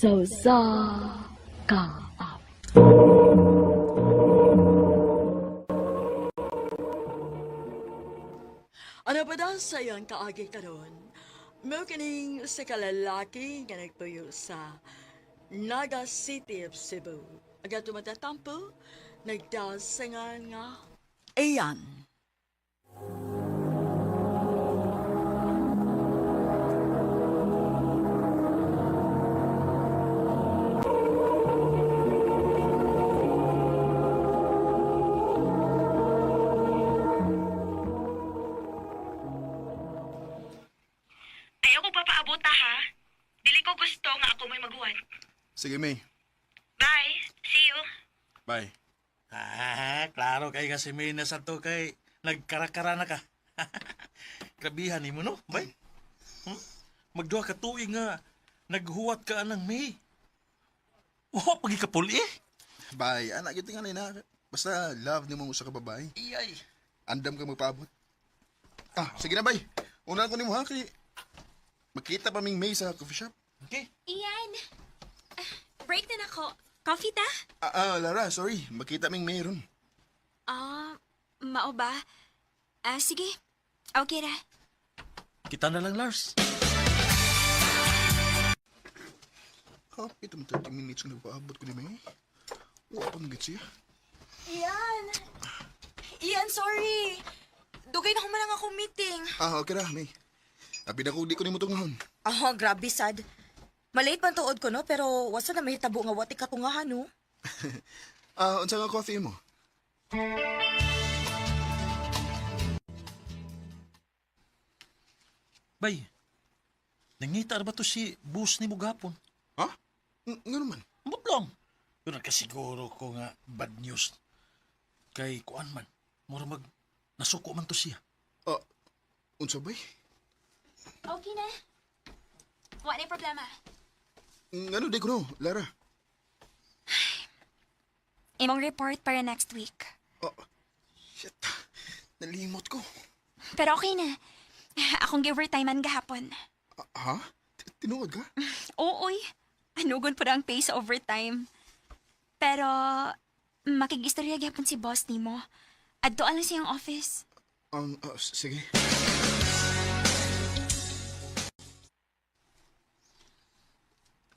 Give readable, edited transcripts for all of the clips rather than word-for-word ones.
Sausa ka. Ano pa daw sa iyang kaagi karon? Mo kining sa kalalaki nga nagpuyo sa Naga City of Cebu. Aga tumatatampo, nagdasangan nga Ayan. Ayaw ko papaabot ha. Dili ko gusto nga ako may maguwan. Sige, May. Bye. See you. Bye. Klaro kay kasi may nasa to kay nagkarakara na ka. Grabihan ni mo, no? Bay? Magduha ka tuig nga naghuwat ka anang May. Oh, pagi ka puli eh. Bye. Anak, ito nga na. Basta love ni mo sa kababae. Iyay. Andam ka magpaabot. Sige na, bye. Una ko ni mo, ha? Kay makita pa ming May sa coffee shop. Okay. Iyan. Break na ako. Coffee ta? Lara, sorry. Makita ming May ron. Mao ba? Sige. Okay ra. Kita na lang, Lars. Kapit ang 30 minutes na nagpaabot ko ni May. Wala pang git siya. Iyan, sorry. Dugay na humanang akong meeting. Okay na, May. Abi na ko, di ko ni mo tungahon. Grabe sad. Malate man tuod ko, no? Pero wasa na may tabo nga wati katungahan, no? Unsa nga coffee mo? Bay, nangita ba to si boss ni mo gapon? Ha? Nga naman. Ambot lang. Pero nagkasiguro ko nga bad news. Kay kuan man, mura mag nasuko man to siya. Unsa bay? Okay na. Wala na problema. Ano, di ko no, Lara. Imong report para next week. Shit. Nalimot ko. Pero okay na. Akong gi-overtimean gahapon. Ha? Tinuod ka? Ooy. Anugon po ang pay sa overtime. Pero, makigistorya gahapon si boss nimo. Adto lang siyang office. Sige.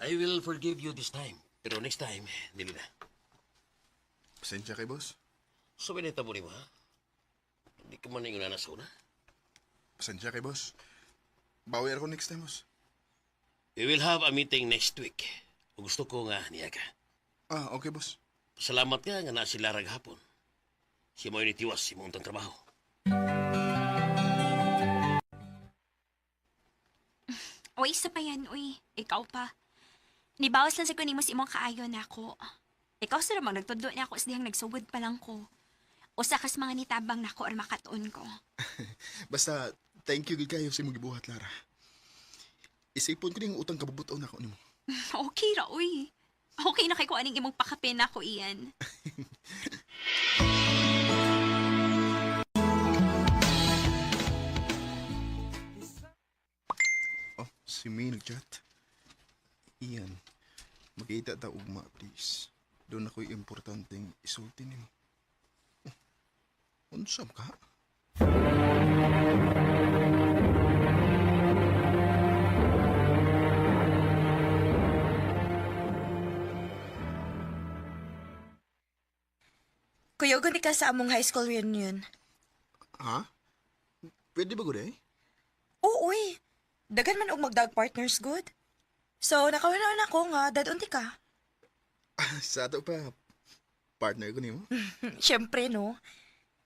I will forgive you this time. Pero next time, dili na. Pasensya kay boss. So, binita mo ni mo, ha? Hindi ka man yung nanas una. Pasensya kay boss. Bawi ako next time, boss. We will have a meeting next week. Kung gusto ko nga niya ka. Okay, boss. Salamat nga na sila raghapon. Si mo yung itiwas si mong trabaho. Uy, isa pa yan, uy. Ikaw pa. Nibawas lang sa kunin mo si imong kaayo na ako. Ikaw sa namang nagtudo niya ako sa dihang nagsugod pa lang ko. Usa kas mga nitabang na ko or makatuon ko. Basta, thank you gid kayo sa imong gibuhat, Lara. Isipon ko ning utang kabubuton ako nimo. Okay ra, uy. Okay na kay ko aning imong pakapin ako, iyan. Si May nag-chat. Iyan, makita ta ugma, please. Doon ako'y importanteng isulti nimo. Unsam ka? Kuyogon ka sa among high school reunion. Ha? Pwede ba gud Oo, uy. Dagan man og magdag partners good. So, nakawalaan ako nga, dadunti ka. Sa ato pa, partner ko nimo. Siyempre, no?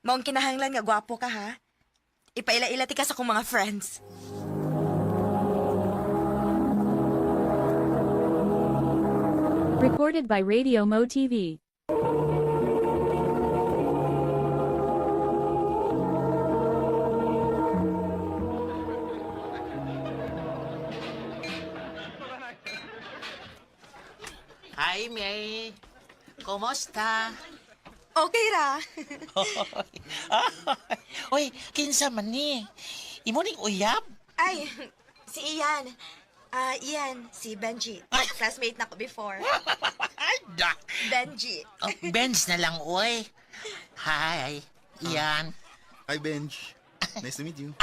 Maong kinahanglan nga gwapo ka, ha? Ipaila-ilati ka sa akong mga friends. Recorded by Radio Mo TV. Hi, May. Kumusta? Okay ra. Uy, kinsa man ni? Imo ning uyab? Ay, si Ian. Ian, si Benji. Classmate na ko before. Ay, da. Benji. Oh, Benz na lang, oy. Hi, Ian. Hi, Benj. Nice to meet you.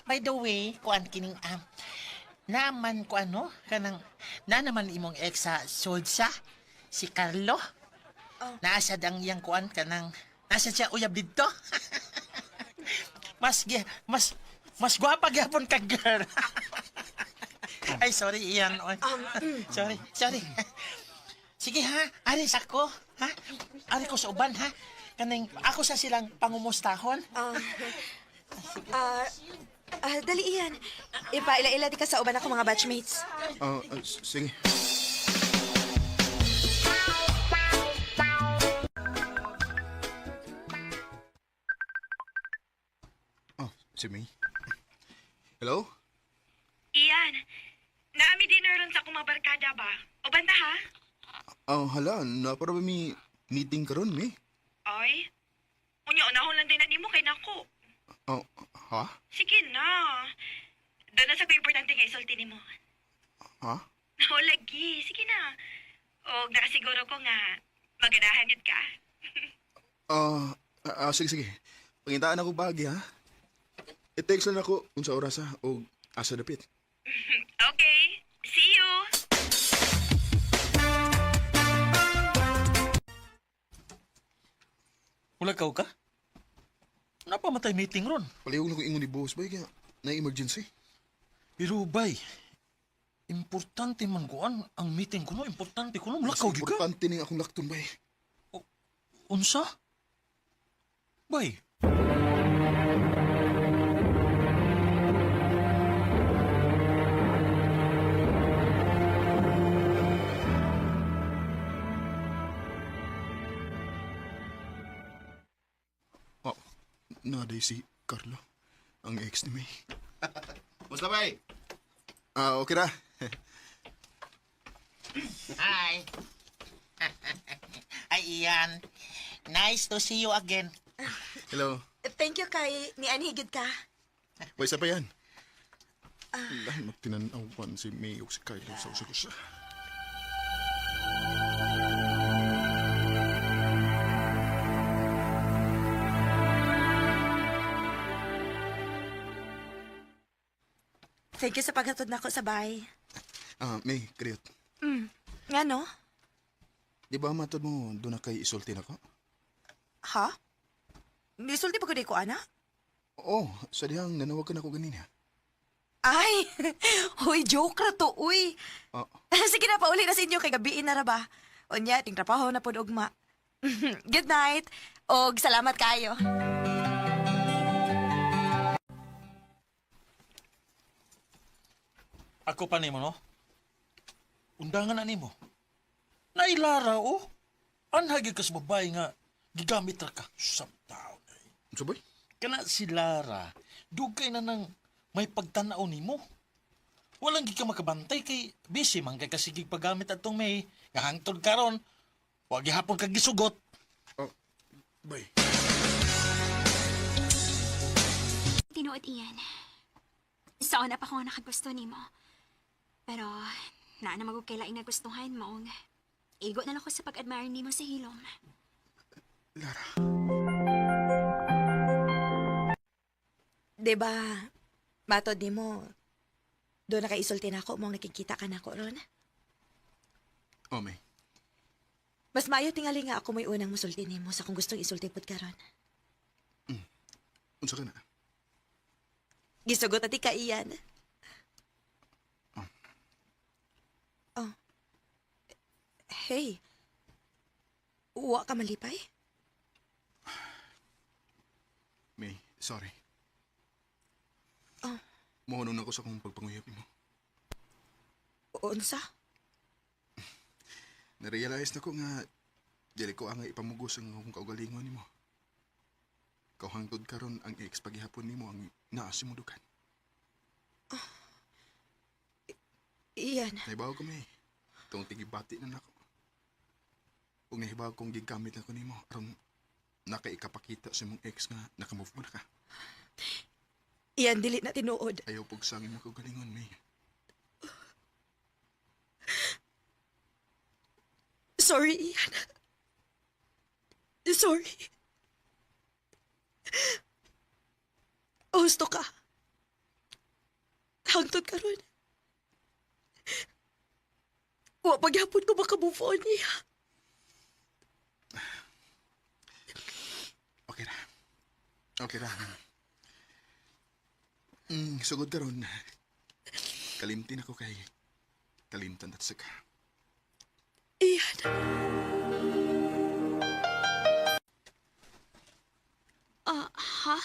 By the way, kuan kining naman ko ano, kanang, na naman imong ex sa Solsa, si Carlo. Naasad ang iyang kuan, kanang, nasa siya uyab dito. mas gwapa gyapon ka, girl. Ay, sorry, Ian. Oy. Sorry. Sige ha, aris ako. Ha? Ari ko sa uban, ha? Kanang, ako sa silang pangumustahon. Dali Ian. Ipaila-ila di ka sa uban ako mga batchmates. Sige. Oh, si May. Hello? Iyan, naami dinner ron sa akong mga barkada ba? O banda ha? Hala, napara ba may meeting karon May? Ay, unya unahon lang din na nimo kay nako. Ha? Sige na. Doon na sa ko importante nga isulti nimo. Ha? O lagi, sige na. O nakasiguro ko nga maganahan yun ka. Sige. Pangintaan ako bagi, ha? I-text lang ako kung sa oras, ha? O asa dapit. Okay, see you. Wala ka? Napamatay meeting ron. Palihog na ko ingon ni boss, bay, kaya na-emergency. Pero bay, importante man kuan ang meeting ko no, importante ko no, lakaw di ka. Importante ning akong lakton, bay. Unsa? Bay, Naday si Carlo, ang ex ni May. Musta, bay? Okay na. Hi. Ay, Ian. Nice to see you again. Hello. Thank you kay ni Anhigid ka. Way, isa pa yan. Dahil magtinanawan si May o si Carlo sa usago siya. Thank you sa paghatod nako sa bahay. May, kriyot. Nga no? Di ba matod mo doon na kay isulti na ko? Ha? Nisulti pa ko di ko, ana? Oo, sa dihang nanawagan ako ganina. Ay! Hoy, joke ra to, uy. Ah. Sige na, pauli na sa inyo kay gabiin na ra ba? Unya, ting trabaho na po ugma. Good night. Og salamat kayo. ako pa nimo no. Undangan na nimo. Nailara oh. Anhagi ka sa babae nga gigamit ra ka sa tao. Ano boy? Kana si Lara, dugay na nang may pagtanaw nimo. Walang gi ka makabantay kay busy man kay kasigig paggamit atong may kahangtod karon. Wa gihapon ka gisugot. Bay. Tinuod Ian. Saan na pa ko nakagusto nimo. Pero, na magkailaing nagustuhan mo. Igo na lang ko sa pag-admire nimo sa hilom. Lara. Diba, matod ni mo, doon na kaisulti na ako mong nakikita ka na ko ron. Oh, May. Mas maayo tingali nga ako may unang musulti ni mo sa kung gustong isulti pod ka ron. Unsa ka na? Gisugot ati ka iyan. Oh. Hey. Uwa ka malipay? May, sorry. Oh. Mohonong ako sa kong pagpanguyap mo. Unsa? Narealize na ko nga dili ko ang ipamugos ang akong kaugalingon nimo. Kauhangtod karon ang ex paghihapon nimo ang naasimudukan. Iyan. Nahibaw ko may. Itong tigibati na nako. Kung nahibaw kong gigamit na ko nimo aron nakaikapakita sa mong ex nga nakamove mo na ka. Iyan, dili na tinuod. Ayaw pog sangin mo kaugalingon, May. Sorry, Ian. Sorry. Gusto ka. Hangtod ka ron. Wa paghapon ko maka-move on niya. Okay ra. Okay ra. Sugod ka ron. Kalimtin ako kay kalimtan at saka. Iyan. Ha?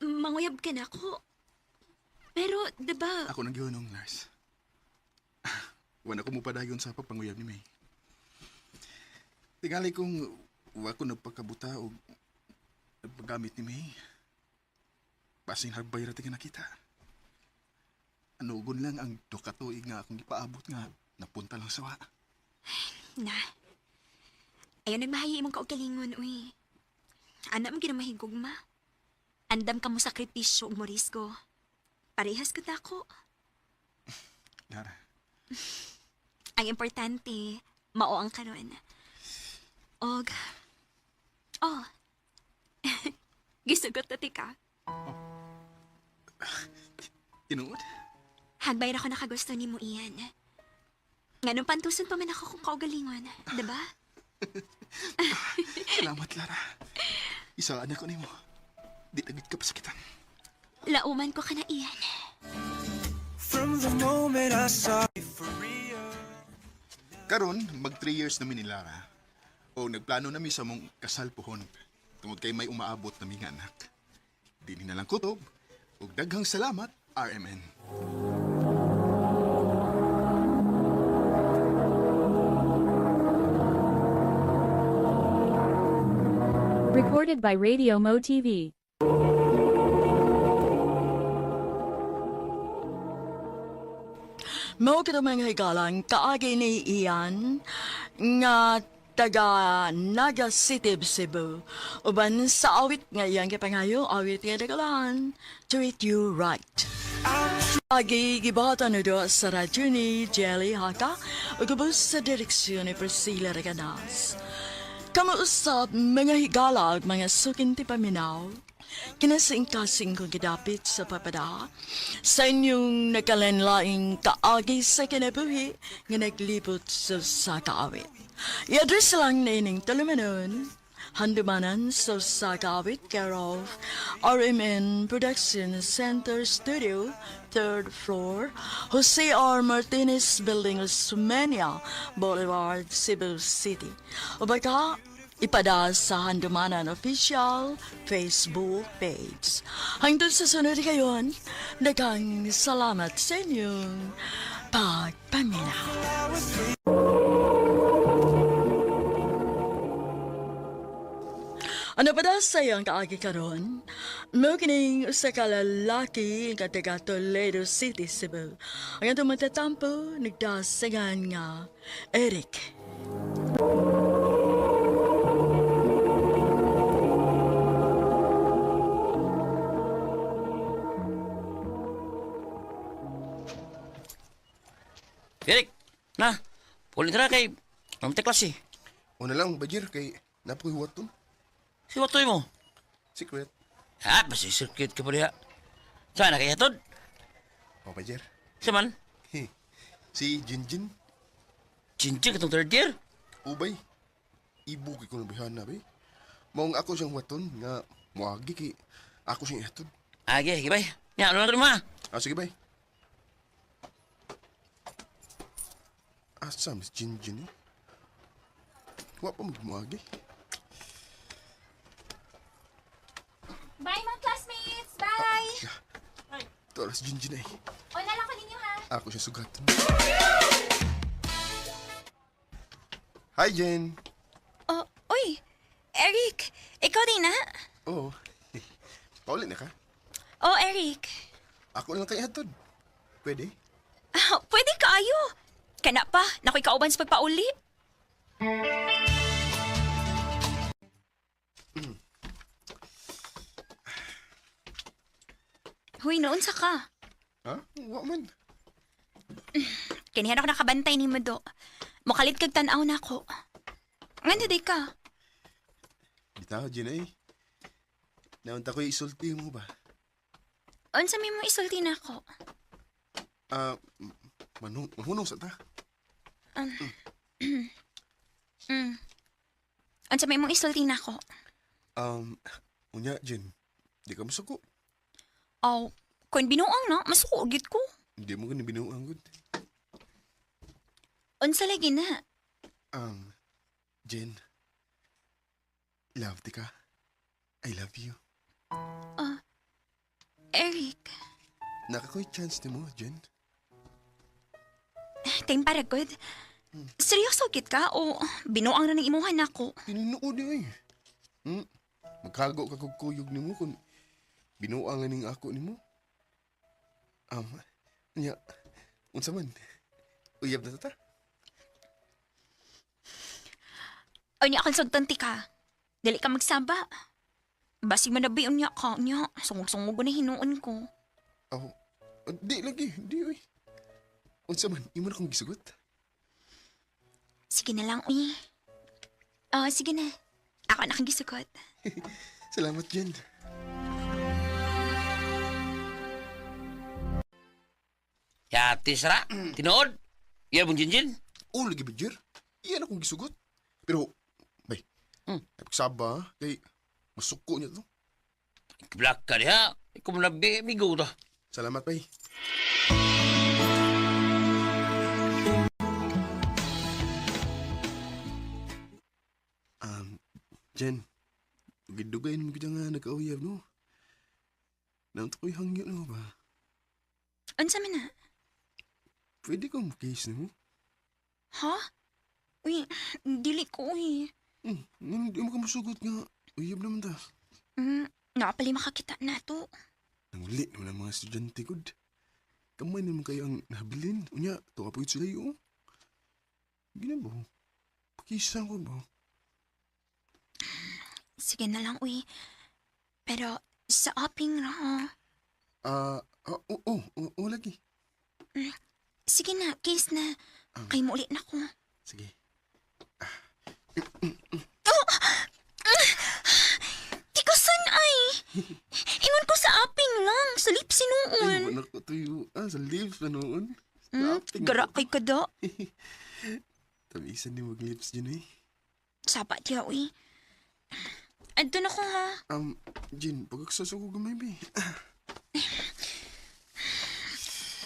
Manguyab ka na ako. Pero, diba, Ako nang gihunong, Lars. Wala ko mo padayon sa pagpanguyab ni May. Tingali kong wa ko nagpagkabuta o nagpagamit ni May. Basing hagbay rati nga nakita. Anugon lang ang tukatuig nga akong ipaabot nga napunta lang sa wa. na. Ayaw nagmahayi imong kaugalingon, uy. Anak mo ginamahigog ma. Andam ka mo sakripisyo ug morisgo. Parehas ka dako. Lara, Ang importante, mao ang karon. Og, gisugot na ka. tinuod? Hagbay ra ko nakagusto ni mo iyan. Nganong pantuson pa man ako kung kaugalingon, diba? Salamat, Lara. Isaan ako ni mo. Di tagit ka pa sakitan. Lauman ko ka na iyan. Karon, mag 3 years namin ni Lara. O nagplano namin sa mong kasal pohon. Tungod kay may umaabot na mga anak. Di na lang kutob. Ug daghang salamat, RMN. Recorded by Radio Mo TV. Mao kita mga higalang kaagi ni Ian nga taga Naga City, Cebu. Uban sa awit nga iyang kipangayo, awit nga dagalan, Treat You Right. Agi gibata na do sa radyo ni Jelly Haka o gabos sa direksyon ni Priscilla Reganas. Kamuusap mga higalag, mga sukin ti paminaw, kinasing-kasing kong gidapit sa papada, sa inyong nakalanlaing kaagi sa kinabuhi nga naglibot sa kaawit. I-address lang na ining talumanon, handumanan sa kaawit care of RMN Production Center Studio, 3rd floor, Jose R. Martinez Building, Sumania Boulevard, Cebu City. O baka, ipada sa Handumanan Official Facebook page. Hangtod sa sunod kayon, daghang salamat sa inyong pagpaminaw. Ano pa daw sayang kaagi karon? Mo kining usa ka lalaki nga taga Toledo City, Cebu. Ang atong matatampo nagdasagan nga Eric. Eric, na, pulin ka na kay mamte klase. Una lang, Bajir, kay napakuhiwat to. Si Watoy mo. Secret. Basi circuit ka pa diha. Saan na kaya tod? O, Bajir. Si man? Si Jinjin, Chinchi katong third year? ubay. Ibuki ko na bihan na, bay. Maong ako siyang waton nga muagi kay ako siyang ihatod. Age, gibay. Nya, ano lang ko ma? Sige, bay. Asam si Jinjin, eh. Wa pa magmuagi. Bye, mga classmates! Bye! Ito oras Jinjin, eh. O na lang ko ninyo, ha? Ako siya sugatan. Hi, Jen. Oh, uy! Eric! Ikaw din, ha? Oo. Paulit na ka? Oh, Eric. Ako lang kay hatod. Pwede? Pwede kaayo. Kana pa, nakoy kauban sa pagpauli. Huy, noon sa ka. Ha? Wa man. Kanihan ako nakabantay ni mo do. Mukalit kag tanaw na ako. Nga day ka? Bitaw, Jen ay. Naunta ko isulti mo ba? Unsa may mo isulti na ako? Manhunong sa ta. Unsa may mo isulti na ako? Unya, Jen. Di ka masuko. Aw, kung binuang na, masukugit ko. Hindi mo ka binuang good. Unsa lagi na? Jen. Love di ka. I love you. Eric, Nakakoy chance ni mo, Jen. time para good. Seryoso git ka o binuang na ng imuhan ako? Tinunood niyo eh. Magkago ka kog kuyog ni mo kung binuangan ning ako ni mo. Nya, unsa man? Uyab na ta? O niya akong sagtanti ka. Dili ka magsaba. Basig manabiyon niya ka niya. Sungog-sungog na hinuon ko. Di lagi, di uy. Unsa man, imo na kong gisugot. Sige na lang, uy. Sige na. Ako na kang gisugot. Salamat, Jen. Yati sara, tinood. Iya bung Jinjin. Lagi ba, Jer? Iyan akong gisugot. Pero, bay, napagsaba, kay masuko niya to. Black ka diha. Ikaw mo nabi, amigo to. Salamat, bay. Jen, gidugayin mo kita nga nag-auyab, no? Naunta ko'y hangyo, no ba? Unsa man na? Pwede kong makis, no? Ha? Uy, dili ko, uy. Hindi mo ka masugot nga. Uyab naman ta. Nakapali makakita na to. Nanguli naman ang mga estudyante ko. Kamay naman kayo ang nabilin. Unya, tuwa po sila yun. Gina ba? Pakisan ko ba? Sige na lang, uy. Pero sa aping na, ha? Oo, lagi. Sige na, kiss na. Kay mo ulit na ko. Sige. Di ko san ay. Ingon ko sa aping lang. Sa lips Ay, sinuon. manak ko tuyo. Sa lips na noon. Gara kay kada. Tabisan ni mag-lips dyan eh. Sapa diya, uy. Adto na ko, ha? Jin, pagkaksaso ko gamay, be.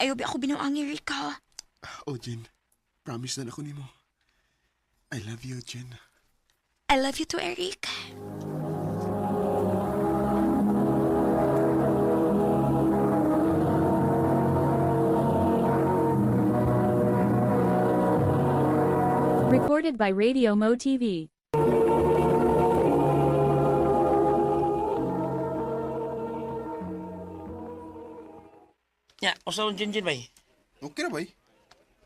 Ayaw ba ako binuangi, Rika? Jin. Promise na ako ni mo. I love you, Jin. I love you too, Eric. Recorded by Radio Mo TV. Ya, usaw Jinjin bay. Okay na ba eh?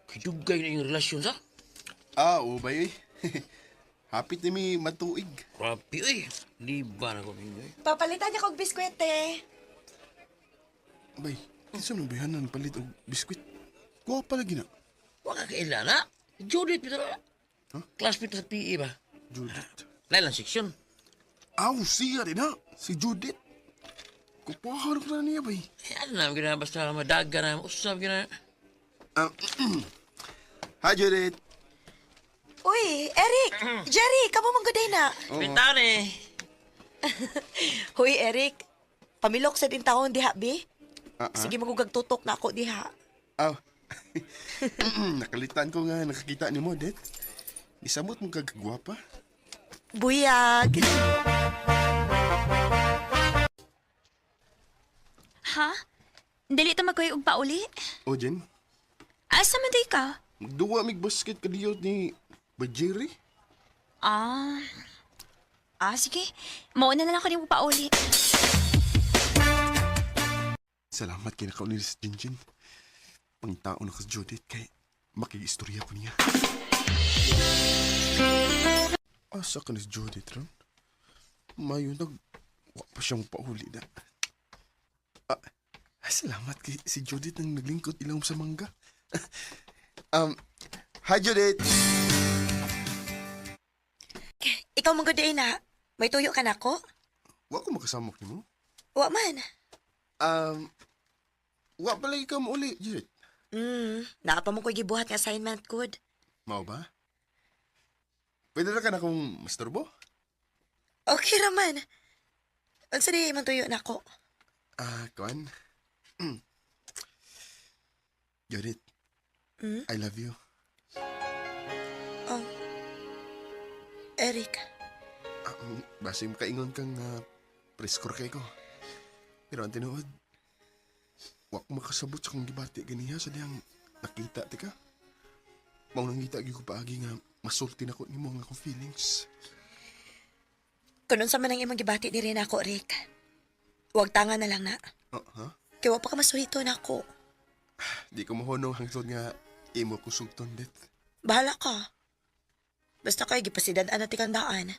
Kidugay na yung relasyon sa. Oo ba eh? Hapit na may matuig. Rapi oy. Liba na ko mingoy. Papalitan niya kog biskwete. Bay, isa nang bayanan palit og biskwit. Kuha pa lagi na. Wa ka kailala. Judith bitaw. Huh? Classmate sa PE ba? Judith. Lailan section. Siya rin ha. Si Judith. Kupahan ko na niya, bay. Ano naman gina basta madaga na. Usap gina. Hi, Judith. Uy, Eric! Jerry, kamo mong gaday na. Pintaw ni. Huy, Eric. Pamilok sa din taon diha, bi? Sige, magugag tutok na ako diha. Nakalitan ko nga nakakita ni mo, Det. Isamot mo kagagwapa. Buyag. Ha? Dili ta magkoy og pauli? Jen, Asa man day ka? magduwa mig basket ka diyot ni Bajiri. Sige. Mauna na lang ko ni mo pauli. Salamat kay nakaunil sa Jinjin. Pangtao na ka sa Judith kay makiistorya ko niya. Asa ka ni Judith ron? Mayo wa pa siyang pauli na. Salamat kay si Judith nang naglingkod ilang sa mangga. Hi, Judith. Ikaw mong good na. May tuyo ka na ko? Wa ko makasamok ni mo. Wa man. Wa pala ikaw mo uli, Judith. Naa pa mo ko'y gibuhat nga assignment good. Mao ba? Pwede na ka na kung masturbo? Okay raman. Unsa di man tuyo na ko? Kuan. Judith, I love you. Oh. Eric. Basi makaingon kang preskor kay ko. Pero ang tinuod, wa ko makasabot sa kong gibati ganiha sa diyang nakita, tika. Mao nang ngita gyud ko paagi nga masulti na ko nimo nga akong feelings. Kunon sa man ang imong gibati diri na ako, Rick. Huwag tanga na lang na. Ha? Kaya wa pa ka masuhito na ako. Di ko mahunong hangtod nga imo ko sugton dit. Bahala ka. Basta kay gipasidad-an na tikandaan.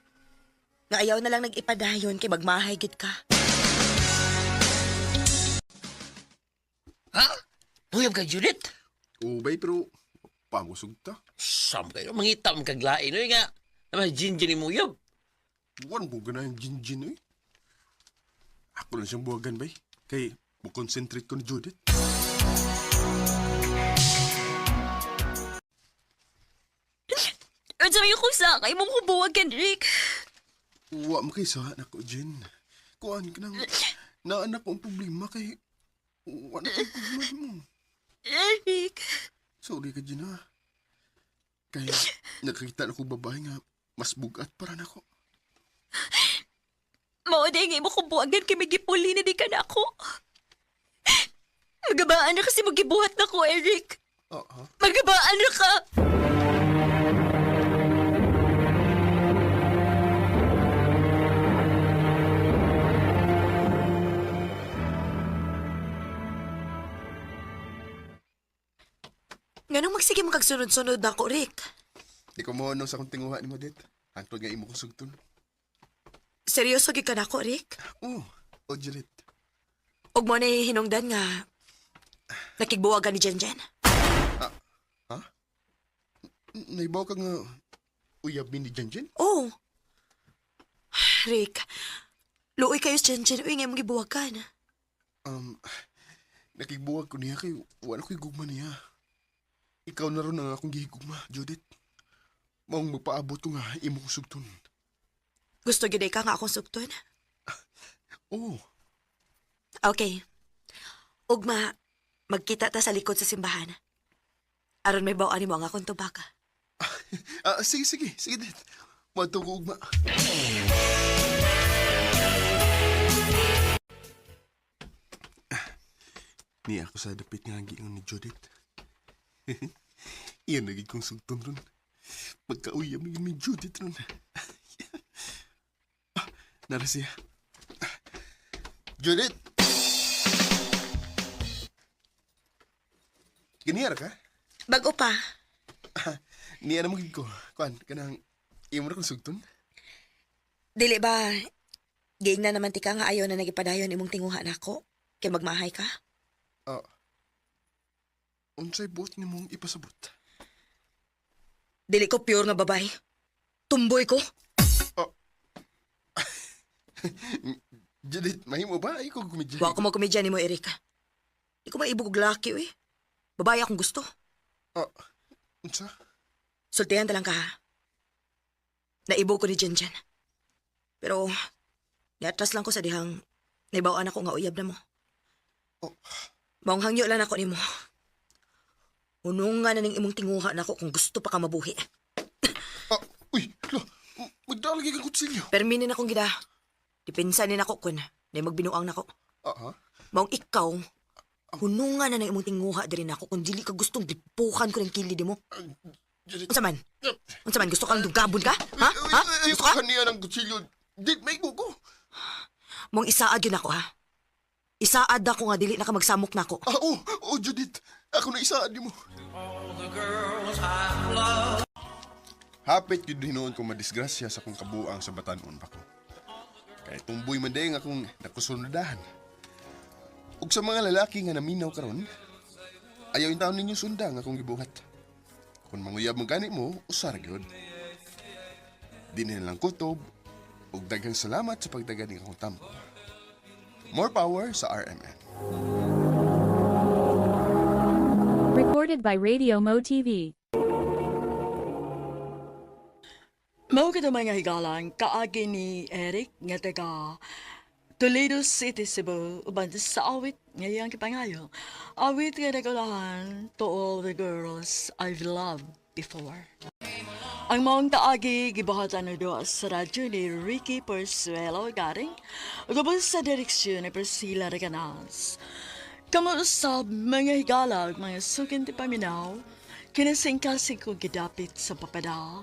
Nga ayaw na lang nag-ipadayon kay magmahay gid ka. Ha? Tuyab ka, Judith? Ubay pero pangusog ta. Sam kayo, mangitam kaglain. Uy nga, naman ginjin mo yub. Buwan po gana yung gin-gin eh. Ako lang siyang buwagan bay. Kay concentrate ko ni Judith. Unsa may ko sa kay mong kubuwagan, Rick? Wa mo kay sa anak ko, Jen. Kuhaan ka nang naanak ko ang problema kay wala kang problema mo. Eric. Sorry ka, Jen, ha. Kaya nakita na ko babae nga mas bugat para na ko. Mao day nga imo kubuwagan kay may gipuli na di ka na ako. Magabaan na kasi magibuhat na ko, Eric. Magabaan na ka. Nganong magsige mo kag sunod-sunod na ako, Rick? Di ko mo sa kong tinguha ni mo, Det. Hantod nga imo ko sugton. Seryoso gid ka na ako, Rick? Oo, Judith. Og mo na hinungdan nga nakigbuwagan ni Jenjen. Naibaw ka nga uyab ni Jenjen? Oh. Rick, luoy kayo sa Jenjen. Uy, nga mong gibuwagan. Nakigbuwag ko niya kay wala ko'y gugma niya. Ikaw na ron ang akong gihigugma, Judith. Maong magpaabot ko nga imo ko sugton. Gusto gid ka nga akong sugton? Oo. Okay. Ugma, magkita ta sa likod sa simbahan. Aron may bawaan mo ang akong tubaka. Sige, Det. Mato ko ugma. Niya ako sa dapit nga giingon ni Judith. Iyan naging kong sugton ron. Pagkauyam ni Judith ron. Nara siya. Judith! Ganiyar ka? Bago pa. Niya na magiging ko. Kuan, kanang imo na kong sugton? Dili ba, giing na naman tika nga ayaw na nagipadayon imong tinguha na ako? Kay magmahay ka? Unsay buot ni mong ipasabot? Dili ko pure nga babae. Tumboy ko. Judith, mahimo ba? Ay ko kumidya. Wa ko magkomedya ni mo, Erika. Di ko maibog laki, uy. Babae akong gusto. Unsa? Sultihan talang ka, ha? Naibog ko ni Jenjen. Pero, niatras lang ko sa dihang naibawaan ako nga uyab na mo. Maong hangyo lang ako ni mo. Unong nga na ning imong tinguha na ako kung gusto pa ka mabuhi. Uy, magdalagi kang kutsilyo. Perminin akong gida. Dipinsanin ako kun na magbinuang nako. Maong ikaw, hunungan na ng imong tinguha diri nako kung dili ka gustong dipukan ko ng kilid mo. Unsa man? Unsa man gusto kang dugabon ka? Ha? Gusto ka? Kaniya ng kutsilyo. Dit, may gugo. Maong isaad yun ako, ha? Isaad ako nga dili na ka magsamok nako. Oo, Judith. Ako na isaad mo. Hapit yun hinoon ko madisgrasya sa kong kabuang sa batanon pa ko. Kaya tumboy man dahil akong nakusunadahan. Ug sa mga lalaki nga naminaw karon, ayaw yung taon ninyo sunda nga akong gibuhat. Kung manguyab mo gani mo, usar gyud. Di na lang kutob, ug daghang salamat sa pagdagani akong tampo. More power sa RMN. Recorded by Radio Mo TV. Mao kita mga higalang kaagi ni Eric nga taga Toledo City, Cebu, uban sa awit ngayang kipangayo. Awit nga nagulahan to all the girls I've loved before. Ang maong kaagi gibahatan na doon sa radyo ni Ricky Persuelo garing ugabon sa direksyon ni Priscilla Reganas. Kamuusab mga higalag, mga sukin ti paminaw, kinasingkasing kong gidapit sa papada.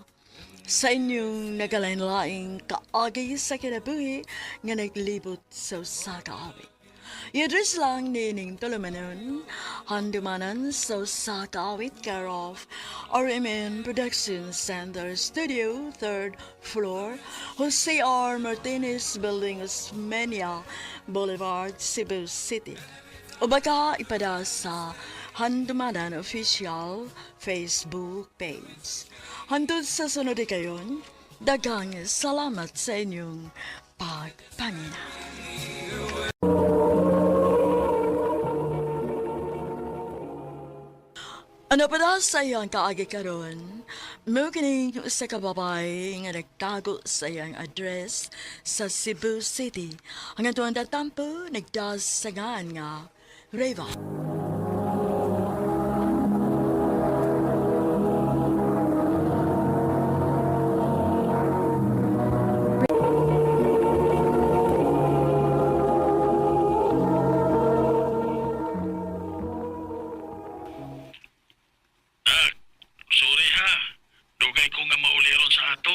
Sa inyong nagalain-laing kaagay sa kinabuhi nga naglibot sa usa ka awit. I-address lang ni Ning Tulumanon, handumanan sa usa ka awit care of RMN Production Center Studio, 3rd floor, Jose R. Martinez Building, Osmeña Boulevard, Cebu City. O baka ipada sa Handumanan Official Facebook page. Hantod sa sunod kayon, daghang salamat sa inyong pagpaminaw. Ano pa daw sa iyang kaagi karon? Mo kining sa kababay nga nagtago sa iyang address sa Cebu City. Hanggang tuwang tatampo, nagdasagan nga Reva. Sorry ha. Dugay ko nga mauliron sa ato.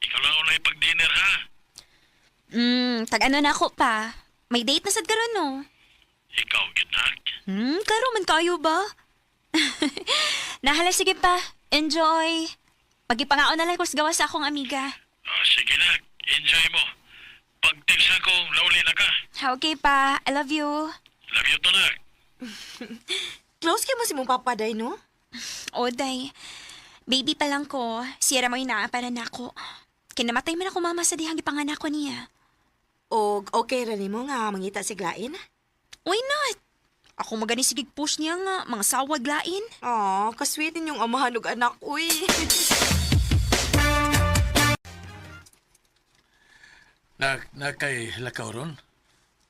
Ikaw lang unay pag-dinner ha. Tag-ano na ako pa. May date na sad karon no. Ikaw, ginak. Klaro man kayo ba? Nahala, sige pa. Enjoy. Pagipangaon na lang kung gawa sa akong amiga. Sige na. Enjoy mo. Pag-text ako, nauli na ka. Okay pa. I love you. Love you to na. Close kayo mo si mong papaday, no? Oday. Baby pa lang ko. Sira mo inaaparan na ako. Kinamatay man ako mama sa dihang ipanganak ko niya. O okay rin mo nga mangita si Glain? Why not? Ako magani sigig push niya nga, mga sawag lain. Aw, kasweetin yung amahan ug anak, uy. Na kay lakaw ron?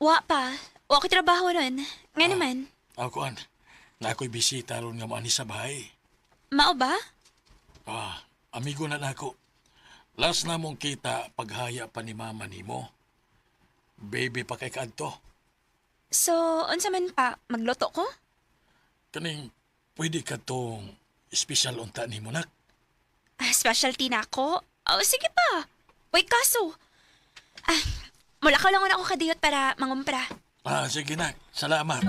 Wa pa. Wa ko trabaho ron. Nga naman. Ako na ako'y bisita ron nga maani sa bahay. Mao ba? Amigo na nako. Last na mong kita paghaya pa ni mama nimo. Baby pa kay kadto. So, unsa man pa, magluto ko? Kaning pwede ka tong special unta nimo nak. Specialty na ako? Oh, sige pa. Uy, kaso. Mula ka lang ako kadiyot para mangumpra. Sige nak. Salamat.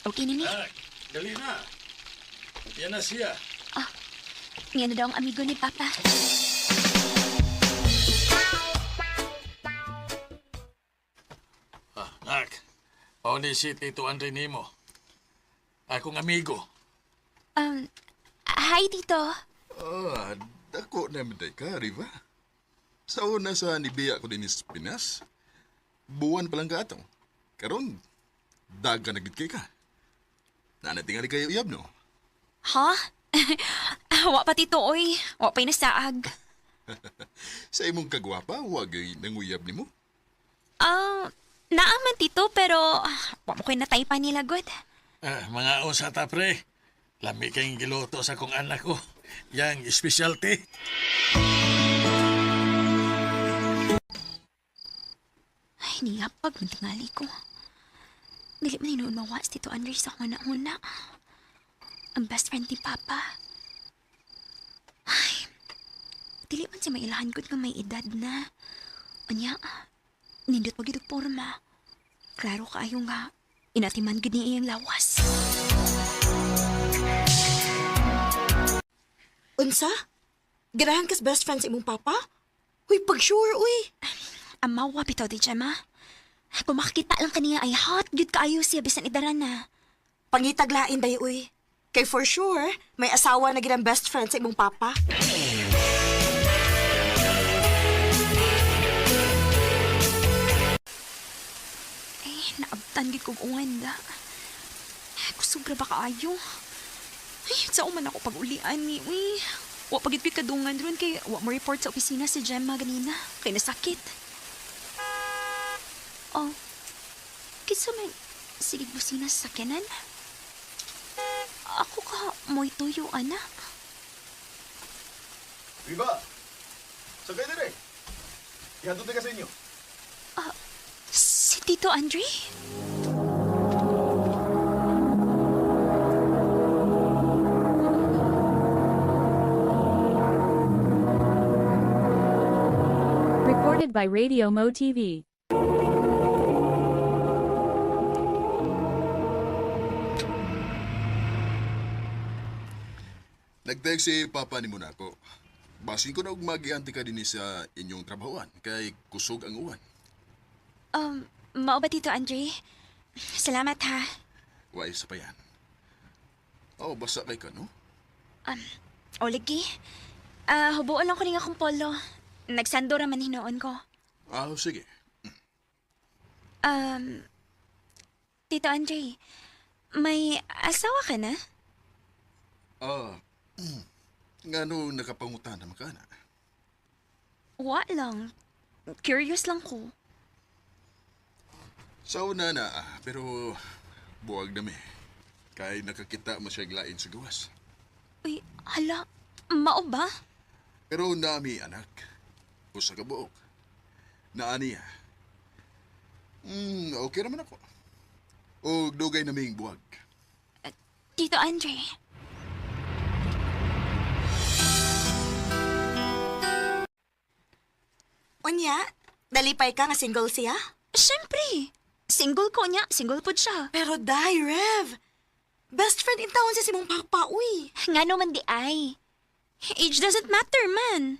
Okay, nini. Dali na. Yan na siya. Yan na daw ang amigo ni Papa. Nak. Pauni si Tito Andre nimo. Akong amigo. Hi, Tito. Dako na miday ka, Riva. Sa una sa nibiya ko din sa Pinas, buwan pa lang ka atong. Karon, daga na gid kay ka. Nanatingali kayo uyab, no? Ha? Wa pa, Tito, oy. Wa pa'y nasaag. Sa imong kagwapa, wag ay nanguyab ni mo. Naaman, Tito, pero wa mo ko'y natay pa nila, God. Mga usa ta pre. Lami kayong giluto sa kong anak ko. Yang specialty. Ay, niyapag ng tingali ko. Dili man inuun mawas, Tito Andres, sa una-una. Ang best friend ni Papa. Ay, dili man siya mailahan ko nga may edad na. Anya, nindot pag itong porma. Klaro kaayo nga, inatiman gud niya iyang lawas. Unsa? Ganahan kas best friend sa imong papa? Uy, pag sure, uy. Amawa bitaw di Gemma. Kung makakita lang kaniya ay hot good kaayo siya bisan idaran na. Pangitaglain dayo, uy. Kay for sure, may asawa na ginang best friend sa imong papa. Naabtan gid kog ungan da. Kusubra ba kaayo? Ay, sao man ako pag-ulian ni, uy. Wa pagit kadungan ron kay wa mo report sa opisina si Gemma ganina. Kay nasakit. Oh, kinsa may sigig busina sa sakyanan? Ako ka mo'y tuyo, anak. Riva! Sakay din eh. Ihatod na ka sa inyo. Si Tito Andre? Recorded by Radio Mo TV. Nagtag si Papa ni Muna ako. Basin ko na og magianti ka din sa inyong trabahoan kay kusog ang uwan. Mao ba Tito Andre? Salamat ha. Way sa pa yan. Oh, basa kay ka, no? O lagi. Hubuan lang ko rin akong polo. Nagsando raman hinoon ko. Ah, sige. Tito Andre, may asawa ka na? Ah, nga no nakapangutan naman ka na. Wa lang. Curious lang ko. Sa una na, pero buwag na mi. Kay nakakita mo siya glain sa gawas. Uy, hala. Mao ba? Pero nami anak. Usa ka buok. Naani okay naman ako. O dugay naming buwag. Tito Andre. Unya, dalipay ka nga single siya? Siyempre. Single ko niya. Single po siya. Pero day, Rev. Best friend in town siya si mong papa, uy. Nga naman di ay. Age doesn't matter, man.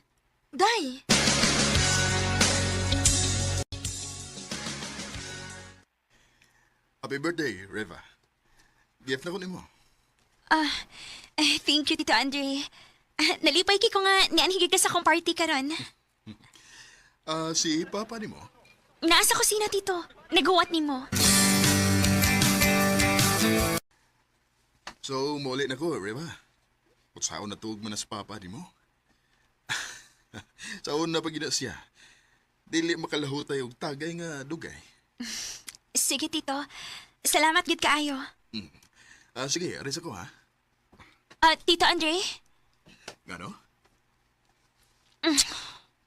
Day. Happy birthday, Reva. Gift na ko nimo. Thank you, Tito Andre. Nalipay ki ko nga nianhigig ka sa akong party karon. Si Papa nimo. Naasa kusina, Tito. Naghuwat ni mo. So, muli na ko, Reva. Kutsaon na tuog man na sa Papa nimo. Saon na pagina siya. Dili makalahutay og tagay nga dugay. Sige, Tito. Salamat gid kaayo. Sige, aris ako ha. Tito Andre? Ngano?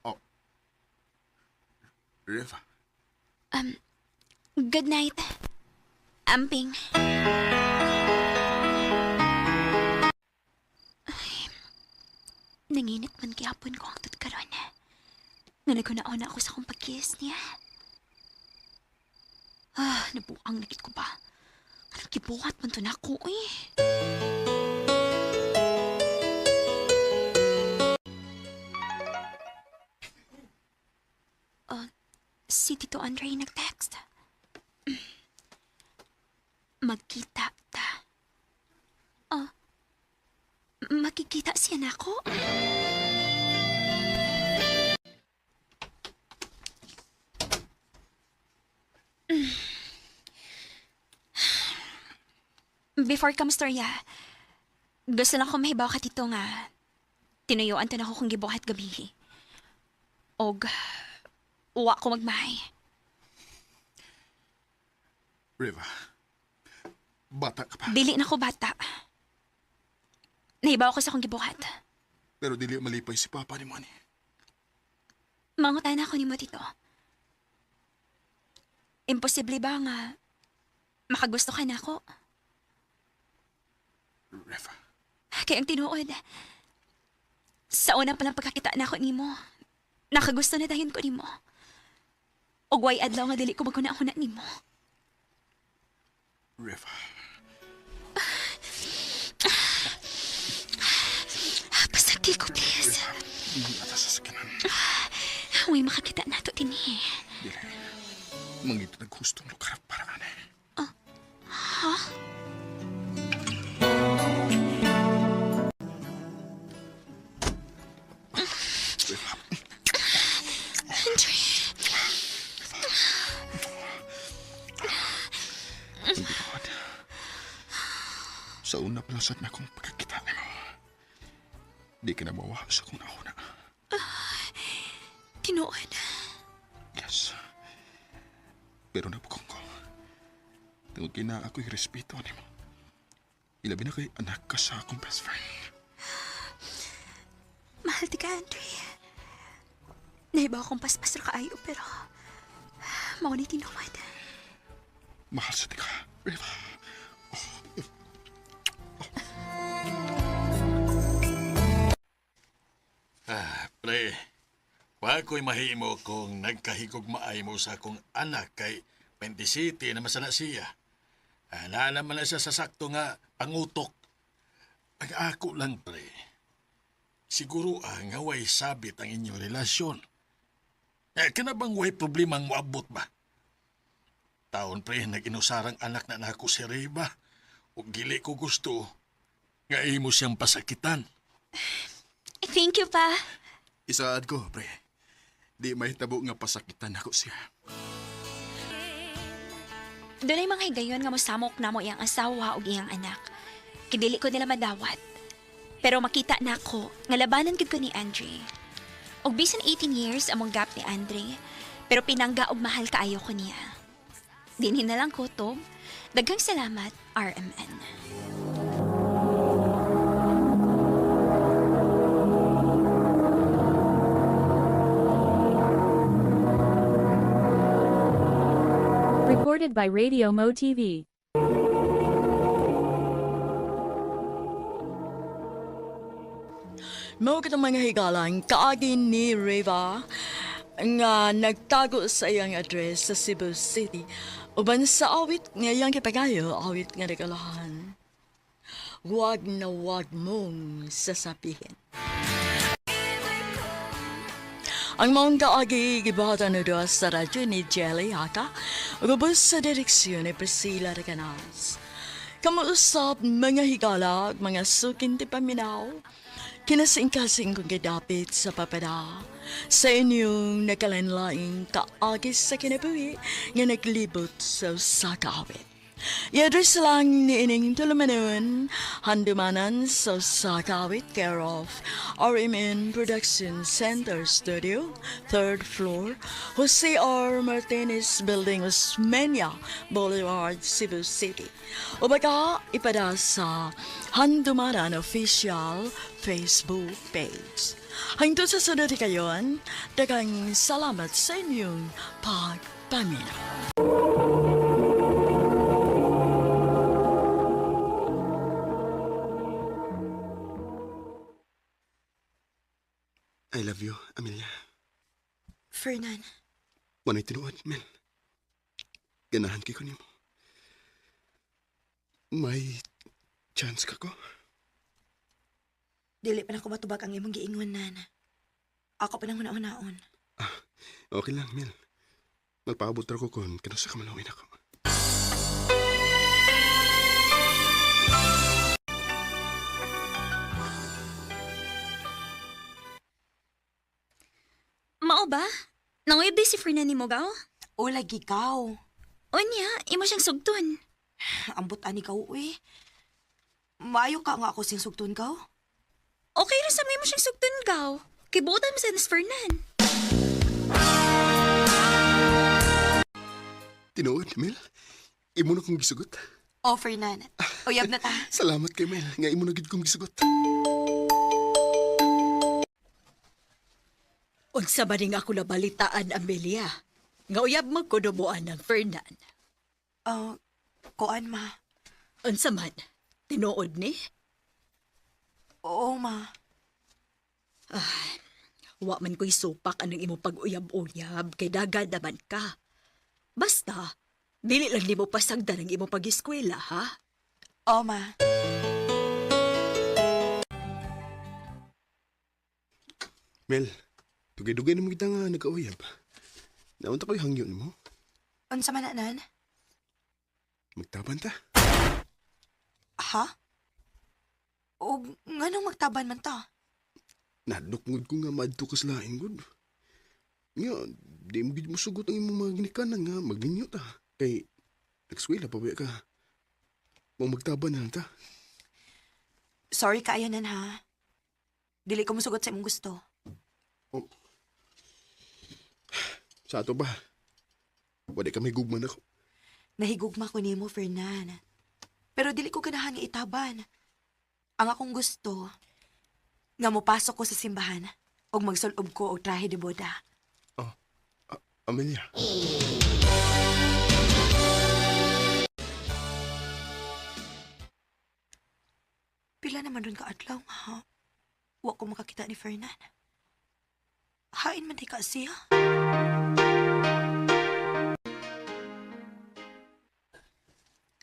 Oh. Reva. Good night. Amping. Ay, nanginit man gihapon ko ang tutkaron. Nga nagkunaon na ako sa akong pag-kiss niya. Nabuang nakit ko ba? Anong kibuhat man to na ako, eh. Si Tito Andre nag-text. Magkita ta. Makikita siya na ako? Before ka mastorya, gusto lang ko mahibaw ka tito nga tinuyuan to na ako kung gibuhat gabi. Og, uwa ko magmahay. Reva. Bata ka pa. Dili na ko bata. Nahibaw ko sa akong gibuhat. Pero dili malipay si Papa ni Manny. Mangutan ako ni mo tito. Imposible ba nga makagusto ka na ako? Reva. Kaya ang tinuod, sa una palang pagkakita na ako ni mo, nakagusto na dahin ko ni mo. Og way adlaw nga dili ko magkuna-una ni mo. Reva. Pasagdi ko, please. Ata sa sakinan. Huwag makakita na to din eh. Dili. Mangito naghustong lugar para ane. Panginoon, sa una pa lang sad na akong pagkakita ni mo. Di ka na mawa sa kong nauna. Tinuod. Yes. Pero napukong ko. Tungod kina ako'y respeto ni mo. Ilabi na kay anak ka sa akong best friend. Mahal ti ka, Andre. Nahibaw akong paspas ra kaayo, pero mao ni tinuod. Mahal sa tika, Riva. Pre, wa ko'y mahimo kung nagkahigog maay mo sa akong anak kay 27 na masana siya. Na naman na siya sa sakto nga pangutok. Ang ako lang, pre. Siguro nga way sabit ang inyong relasyon. Kana bang way problema ang moabot ba? Taon, pre, nag-inusarang anak na nako si Reba. O gili ko gusto nga imo siyang pasakitan. Thank you, pa. Isaad ko, pre. Di may tabo nga pasakitan ako siya. Doon ay mga higayon nga mosamok na mo iyang asawa o iyang anak. Kidili ko nila madawat. Pero makita na ako nga labanan gid ko ni Andre. Og bisan 18 years among gap ni Andre, pero pinangga og mahal kaayo ko niya. Dinhin na lang ko, Tom. Daghang salamat, RMN. Recorded by Radio Mo TV. Mao ka mga higalang kaagin ni Reva nga nagtago sa iyang address sa Cebu City uban sa awit nga iyang kipagayo, awit nga regalahan. Huwag na huwag mong sasabihin. Ang mga kaagi gibatan na doon sa radyo ni Jelly Haka ubos sa direksyon ni Priscilla Reganas. Kamuusap mga higala at mga sukin ti paminaw. Kinasing-kasing kong kadapit sa papada sa inyong nakalanlaing kaagis sa kinabuhi nga naglibot sa sakawit. I-address lang ni ining tulumanon handumanan sa sakawit care of RMN Production Center Studio, 3rd floor, Jose R. Martinez Building, Osmeña Boulevard, Cebu City. O baka ipada sa Handumanan Official Facebook page. Hangtod sa sunod kayon, daghang salamat sa inyong pagpaminaw. I love you, Amelia. Fernan, Wana'y tinuod, Mel. Ganahan kay ko nimo. May chance ka ko? Dili pa na ko matubag ang imong giingon, Nana. Ako pa nang una-unaon. Okay lang, Mel. Magpaabot ra ko kung kano sa kamalawin ako. mao ba? Nanguyab di si Fernan ni Mogaw? O, lagi kaw. Unya, imo siyang sugton. Ambot ani kaw, uy. Maayo ka nga ako siyang sugtun kaw. Okay ra sa may mo siyang sugton gaw. Kibutan mo sa Nas Fernan. Tinuod, Mel. Imo na kong gisugot. O, Fernan. Uyab na ta. Salamat kay Mel. Nga imo na gid kong gisugot. Unsa ba ning ako nabalitaan, Amelia? Nga uyab mo kunubuan ng Fernan. Koan, ma. Unsa man? Tinuod ni? Oo, ma. Wa man ko'y supak anong imo pag-uyab-uyab kay dagad naman ka. Basta, dili lang nimo pasagdan ang imo pag-eskwela, ha? Oo, ma. Mel, dugay-dugay na mo kita nga nagkauyab. Naunta ko'y hangyo ni mo. Unsa man na, nan? Magtaban ta. Ha? O nganong magtaban man ta? Nadukngod ko nga maadto ka sa lain, good. Nga, di mo gid mo sugot ang imong mga ginikanan nga maglinyo ta. Kay, nagswela pa ba ka? Mong magtaban na lang ta. Sorry kaayo, nan, ha? Dili ko musugot sa imong gusto. Sa ato ba? Wala ka may gugman ako. Nahigugma ko nimo, Fernan. Pero dili ko ganahan nga itaban. Ang akong gusto, nga mopasok ko sa simbahan og magsulob ko og trahe de boda. Amelia. Pila naman ron ka adlaw, ha? Wa ko makakita ni Fernan. Hain man di ka siya.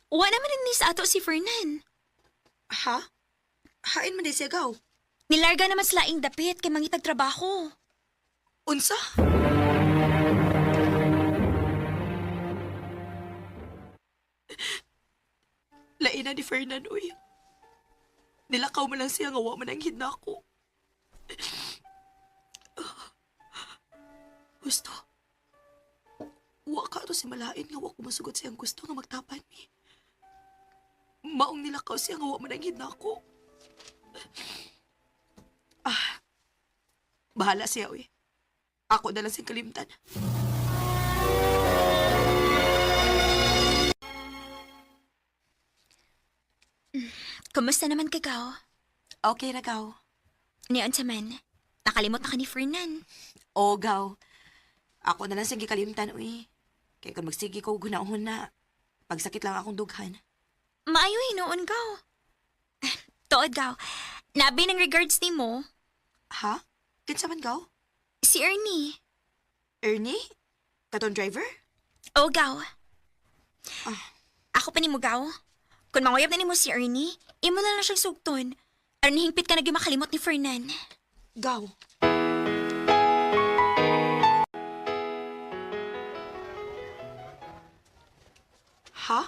Wa naman din ni sa ato si Fernan. Ha? Hain man di siya gaw. Nilarga naman sila ing dapit kay mangitag trabaho. Unsa? Laina ni Fernan, uy. Nilakaw man lang siya nga wa man ang hinako. Gusto. Wa ka to si malain nga wa ko masugot siyang gusto nga magtapan mi. Maong nilakaw siya nga wa man ang hinako. Bahala siya, uy. Ako na lang siyang kalimtan. Kumusta naman ka, Gaw? Okay ra, gaw. Niyon sa man, nakalimot na ka ni Fernan. O, gaw. Ako na lang siyang gikalimtan, uy. Kaya kung magsigi ko, gunahon na. Pagsakit lang akong dughan. Maayo hinoon, Gaw. Tuod, Gaw. Nabi ng regards ni mo, Ha? Kinsa man, gaw? si Ernie. Ernie? Katon driver? O, Gaw. Ako pa ni mo, Gaw. Kung manguyab na ni mo si Ernie, imo na lang siyang sugton. Aron hingpit ka na makalimot ni Fernan. Gaw. Ha?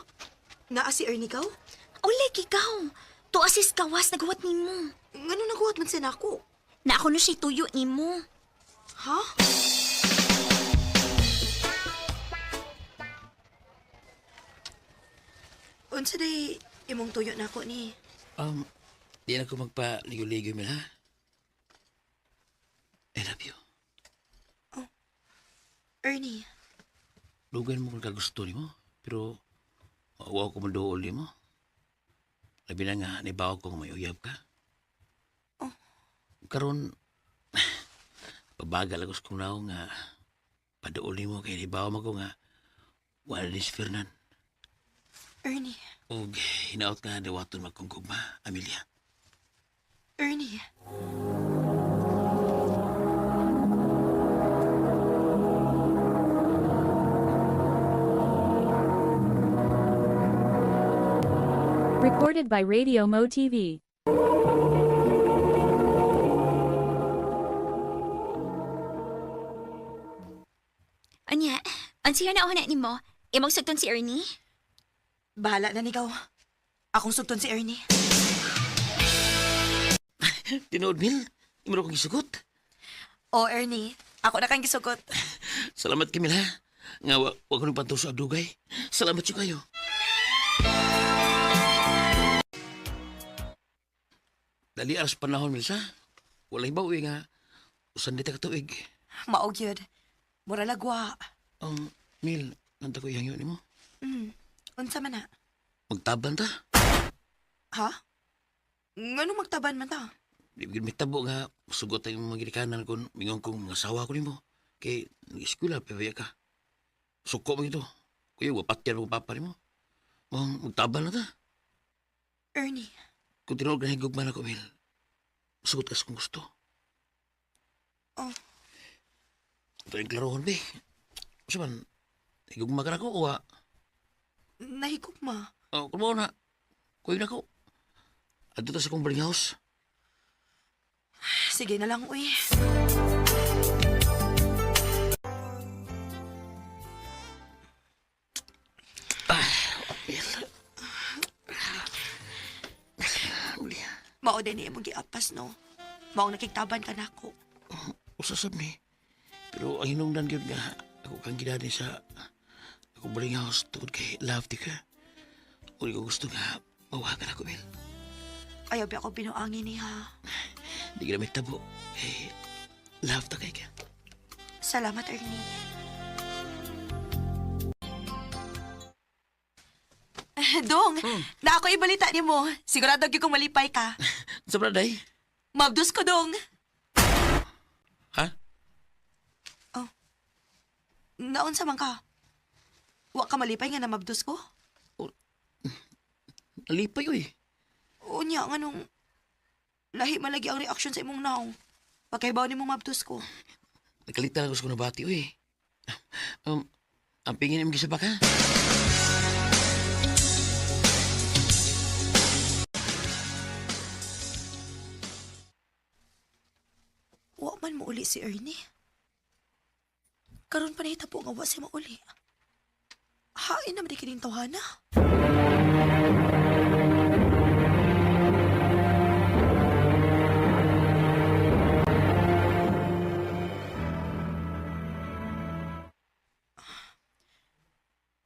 Naa si Ernie, gaw? Ulig, ikaw. To assist kawas nagawa ni mo. Ngano naguhat man siya nako? Na ako na siya tuyo ni mo. Ha? Unsa day imong tuyo nako ni? Di na ko magpaligo-ligo, Mil, ha? I love you. Ernie, Lugan mo kung kagusto ni mo, pero maawa ko madool ni mo. Labi na nga, nibaw ko may uyab ka. Karon, pabagal ako sa kong nao nga padool ni mo kaya nibaw mo ko nga wala ni si Fernan. Ernie, O hinaot nga dawaton magkungkugma, Amelia. Ernie. Recorded by Radio Mo TV. Anya, ansiya na ako na ni mo. Imong sugton si Ernie? Bahala na ni gaw. Akong sugton si Ernie. Tinood, Mil. Imo na kong gisugot. O, Ernie, ako na kang gisugot. Salamat, Camille, ha? Nga, wag ko nang pantaw sa adugay. Salamat siya kayo. Dali aras panahon, Milsa. Walay bawi nga. Usan di ta katuig. Maog yun. Mura lagwa. Mil, nanta ko ihangyo ni mo. Unsa man na? Magtaban ta. Ha? Ngano magtaban man ta? Di bigyan may tabo nga. Sugot ang mga ginikanan kung mingon kong mga asawa ko ni mo. Kay, nag-eskwela, pabaya ka. Suko mo ito. Kuya, wapat yan mo papa ni mo. Magtaban na ta. Ernie, Kung tinuog na higugman ako, Mil, sugot ka sa kung gusto. Oh. Ito yung klarohon, be. Kasi man, higugma ka na ko, uwa. nahigugma. Kung mo na, kuya na ko. Adto ta sa kong boarding house. Sige na lang, uy. mao din ni imong giapas no. Maong nakiktaban ka nako. Usasab ni. Pero ang hinungdan gyud nga ako kang gidani sa ako boarding house tungod kay love di ka. Uli ko gusto nga mawagan ako, Mel. Ayaw ba ako binuangin ni ha. Di ka na may tabo. Eh, love ta kay ka. Salamat, Ernie. Dong, na ako ibalita ni mo. Sigurado gyud kong malipay ka. Sa day? Mabdus ko, Dong. Ha? Naunsa man ka? Wa ka malipay nga na mabdus ko? Nalipay, uy. Unya, nga nung lahi malagi ang reaksyon sa imong naong. Pagkaibaw ni mong mabdus ko. Nagkalita lang ko sa nabati, uy. Ang pingin imong gisabak, ha? Wa man mo uli si Ernie. Karon pa nahitabo nga wa siya mauli. Hain naman di kining tawhana.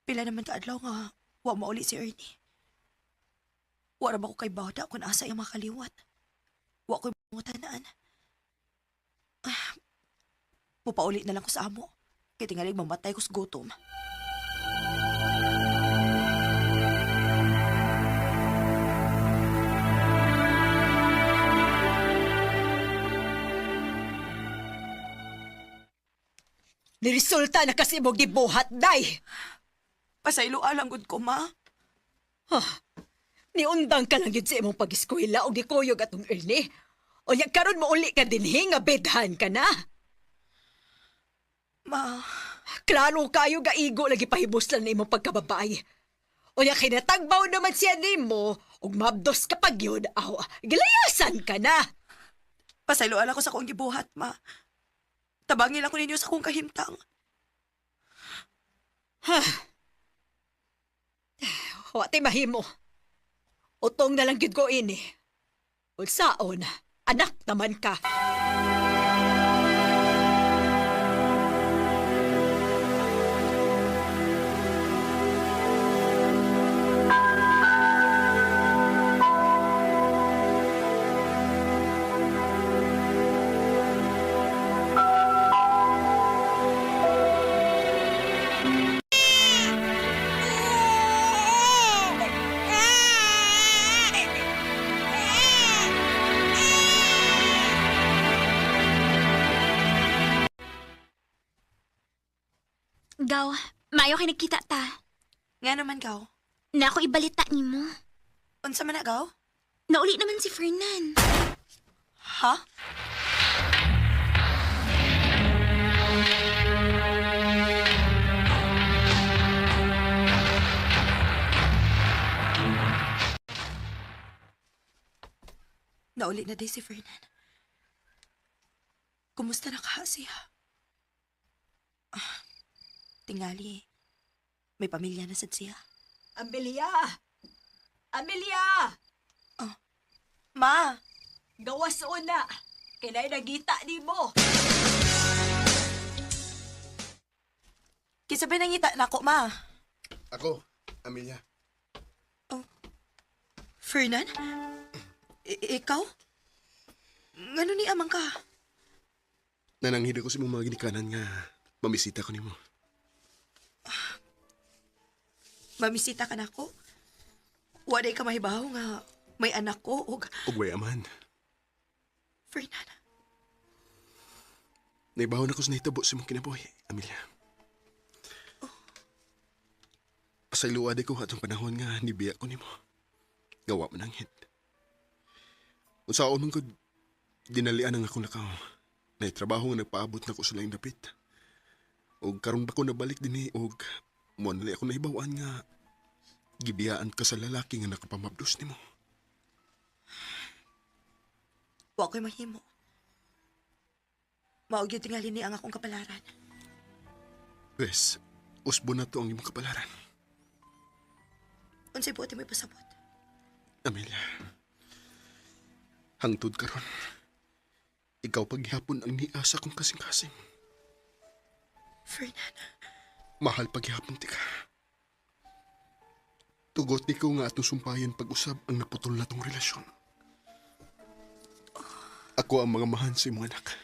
Pila naman kaadlaw nga wa mauli si Ernie. Wa ra ba ko kay bawda kung asa yung makaliwat. Wa ko mga tanaan. Pupauli na lang ko sa amo. Kaya tingalig mamatay ko sa gutom. Niresulta na kasi mong gibuhat, day! Pasaylo alang gud ko, ma. Niundang ka lang yun sa imong pag-eskwela o gikuyog atong Ernie. O yan karon mo uli ka dinhi nga bedhan ka na. Ma, Klaro kayo ga igo lagi pahibuslan na imong pagkababay. O yan kinatagbaw naman siya nimo ug mabdos ka pag yun, aw, gilayasan ka na. pasaylo alang ko sa kong gibuhat, ma. Tabangin ako ninyo sa kong kahimtang. Wati mahimo. Utong na lang gid ko ini. Unsaon, anak naman ka. Gaw, mayo kay nagkita ta. Nga naman, gaw. Na ako ibalita nimo. Unsa man na, gaw? Nauli naman si Fernan. Ha? Nauli na day si Fernan. Kumusta na ka siya? Tingali, may pamilya na sad siya. Amelia! Amelia! Ma! Gawas una! Kinay nagita ni mo! Kisabi nangita na ako, ma. Ako, Amelia. Fernan? Ikaw? Ngano ni amang ka? Nananghid ako sa mong mga ginikanan nga mamisita ko nimo. Mamisita ka na ko? Waday ka mahibaw nga may anak ko o... Ug way aman. Fernan, Naibaw na ko sa nahitabo sa mong kinabuhi, Amelia. Pasayloa di ko atong panahon nga nibiya ko nimo. Gawa man ang hit. Unsaon man ko dinalian ang akong lakaw. Naitrabaho nga nagpaabot na ko sa laing dapit. Og karon ba ko nabalik dinhi og mo nali ako naibawaan nga gibiyaan ka sa lalaki nga nakapamabdos nimo. wa ko'y mahimo. Maog yung tingali ni ang akong kapalaran. Wes, usbo na to ang imong kapalaran. Unsay buti mo'y pasabot. Amelia, Hangtod karon. Ikaw paghihapon ang niasa kong kasing-kasing. Fernan, Mahal paghihapon ti ka. Tugot ni ko nga atong sumpayan pag-usab ang naputol na tong relasyon. Ako ang mga mahan sa imong anak.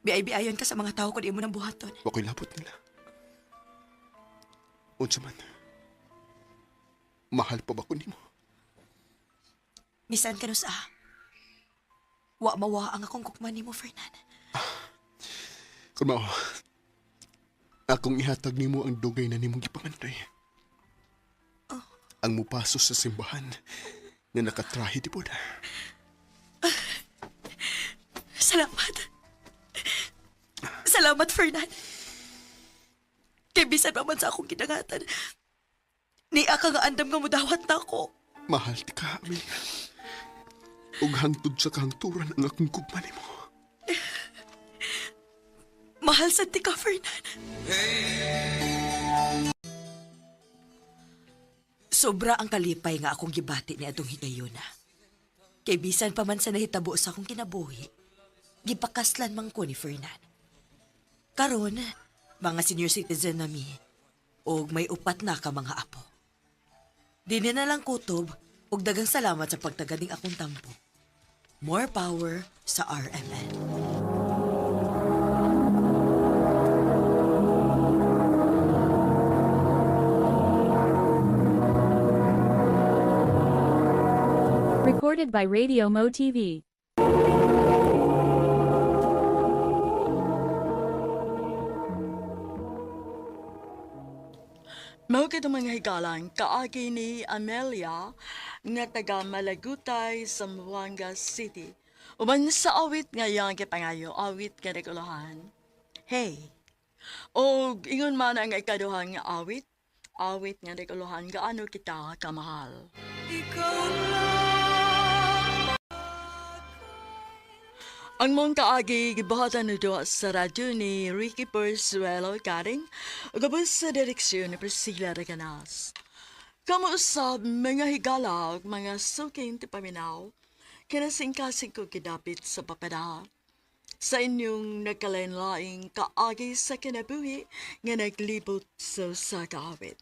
biay-biayon ka sa mga tao kung di mo nang buhaton. Wako'y lapot nila. Unsa man. Mahal pa ba ko nimo? Bisan ka no sa wa mawa ang akong kukman nimo, Fernan. Kung mao, akong ihatag nimo ang dugay na nimong gipangandoy. Ang mupasos sa simbahan nga nakatrahi di po na. Salamat. Salamat, Fernan. Kay bisan pa man sa akong kinangatan, ni ka nga andam nga mudawat na ako. Mahal ti ka, Amelia. Ug hangtod sa kahangturan ang akong kugma nimo. Mahal sa ti ka, Fernan. Sobra ang kalipay nga akong gibati ni atong higayuna. Kay bisan pa man sa nahitabo sa akong kinabuhi, gipakaslan man ko ni Fernan. Karon, mga senior citizen nami, og may upat na ka mga apo. Dini na lang kutob, og dagang salamat sa pagtaganing akong tampo. More power sa RMN. Recorded by Radio Mo TV. Mao kita mga higalang kaagi ni Amelia nga taga Malagutay, Zamboanga City. Uban sa awit nga yang kipangayo, awit nga regulahan. Hey, o ingon man ang ikaduhang nga awit, awit nga regulahan gaano kita kamahal. Ang mong kaagi gibahatan nito sa radyo ni Ricky Persuelo Karing, gabos sa direksyon ni Priscilla Reganas. Kamuusab mga higala ug mga suking tipaminaw, kinasing-kasing ko kidapit sa papada. Sa inyong nagkalain-laing kaagi sa kinabuhi nga naglibot sa kaawit.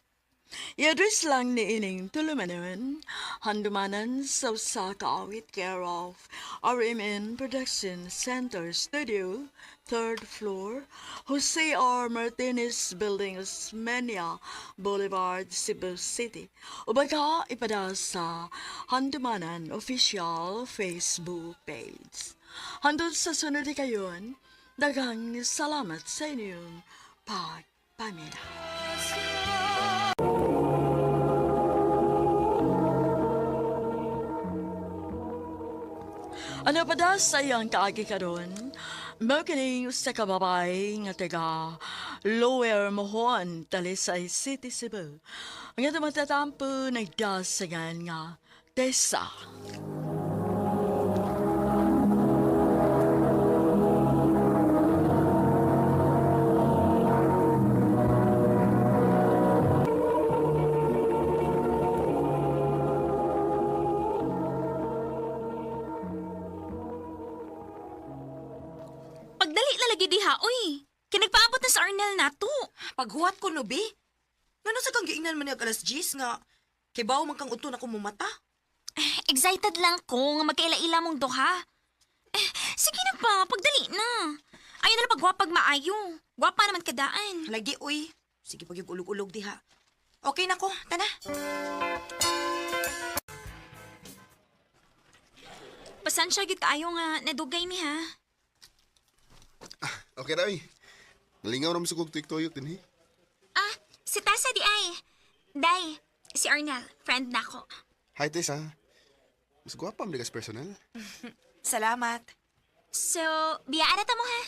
I-address lang ni ining tulumanon, handumanan sa usa ka awit care of RMN Production Center Studio, 3rd floor, Jose R. Martinez Building, Osmeña Boulevard, Cebu City. O baka ipada sa handumanan official Facebook page. Handod sa sunod kayon, daghang salamat sa inyong pagpamina. Ano pa da sa iyang kaagi karon? Mao kining sa kababay nga taga Lower Mohon, Talisay City, Cebu. Ang ito matatampo nagdasagan nga Tessa. Pagdali na lagi diha, uy. Kinagpaabot na sa Arnel nato. Paghuwat ko, no, be? Ngano sa kang giingnan man ni alas 10 nga, kibaw man kang uto na kumumata? Excited lang ko nga magkaila-ila mong duha. Sige na pa, pagdali na. Ayaw na lang pagwapag maayo. Gwapa naman kadaan. Lagi, uy. Sige pag yung ulog-ulog diha. Okay na ko, tana. Pasansya gid kaayo nga nadugay mi ha. Okay na, nalingaw naman sa kong tuyok din, Ah, si Tessa di ay. Day, si Arnel, friend na ko. Hi, Tess, ha? Mas gwapa ang ligas personal. Salamat. So, biyaan na ta mo ha.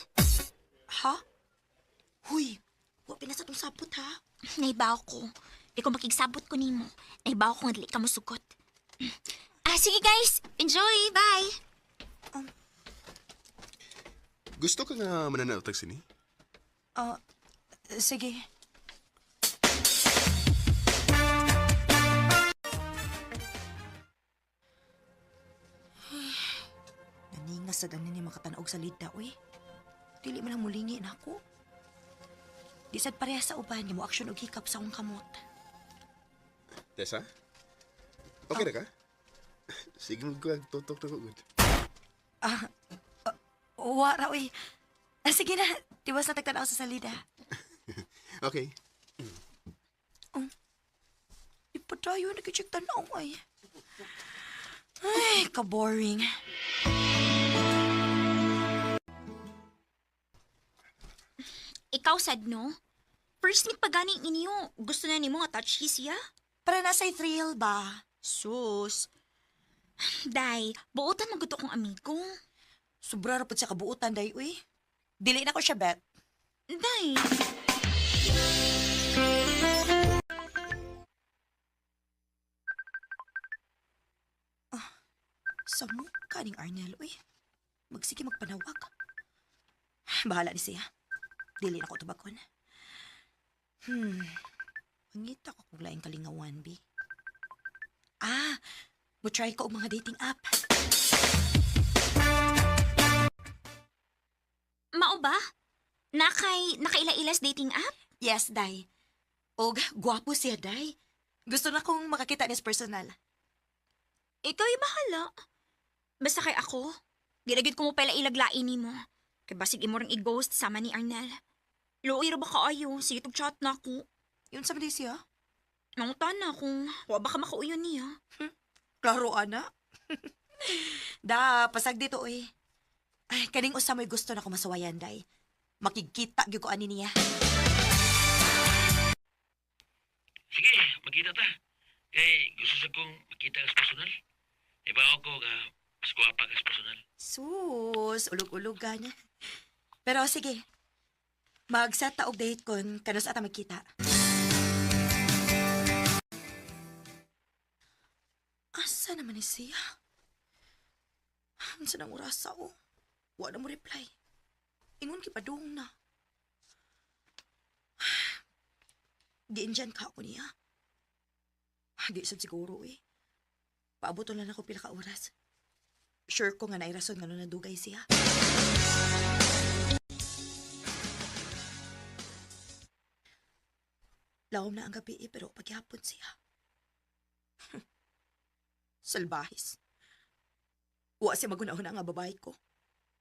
Ha? Huy, wa pinasa tong sapot, ha? Naibaw ko. Ikaw makigsabot ko nimo. Naibaw ko nga dili ka mo sugot. Ah, sige guys. Enjoy. Bye. Gusto ka nga mananautag sini? Sige. sad ang nini makatanog sa lida, uy. Dili man lang mulingi na ako. Di sad pareha sa uban nga mo aksyon og hikap sa akong kamot. Tessa? Okay na ka? Sige mo ko, tutok na ko. Good. Wara, uy. Sige na, tiwas na tagtanaw sa salida. Okay. Ipadayo, nag-check tanaw, ay. Ay, ka-boring. Ikaw sad no? First meet pa ganing inyo, gusto na nimo nga touch kiss ya? Para nasa thrill ba? Sus. Day, buotan man gud kong amigo. Sobra rapod sa kabuutan, day, uy. Dili na ko siya, bet. Day. Sa mukha ning Arnel, uy. Magsige magpanawag. Bahala ni siya. Dili na ko tubakon. Pangita ko kung laing kalingawan, bi. Mo try ko og mga dating app. Mao ba? Nakaila-ilas dating app? Yes, day. Og gwapo siya, day. Gusto na kong makakita niya sa personal. Ikaw ay bahala. Basta kay ako, ginagid ko mo pala ilaglain ni mo. Kay basig imo ring i-ghost sama ni Arnel. Luoy ra ba kaayo? Sige tog chat na ako. Yun sa di siya? Nangutan na kung wa ba ka makauyon niya. Klaro, ana. Da, pasag dito, uy. Ay, kaning usa mo'y gusto na ko masawayan, day. Makikita gyud ko ani niya. Sige, magkita ta. Kay gusto sa kong makita ka sa personal. Ibaw ko ka, mas guwapa ka sa personal. Sus, ulog-ulog ka niya. Pero sige, mag-set ta og date kon kanos ata magkita. Asa naman ni siya? Ansa nang orasa o? Wa na mo reply. Ingon kipadung na. Diin dyan ka ako niya. Di sad siguro eh. Paabot lang ako pila ka oras. Sure ko nga nairason nga nung nadugay siya. Lawom na ang gabi pero pagyapon siya. Salbahis. Wa siya magunahon nga babae ko.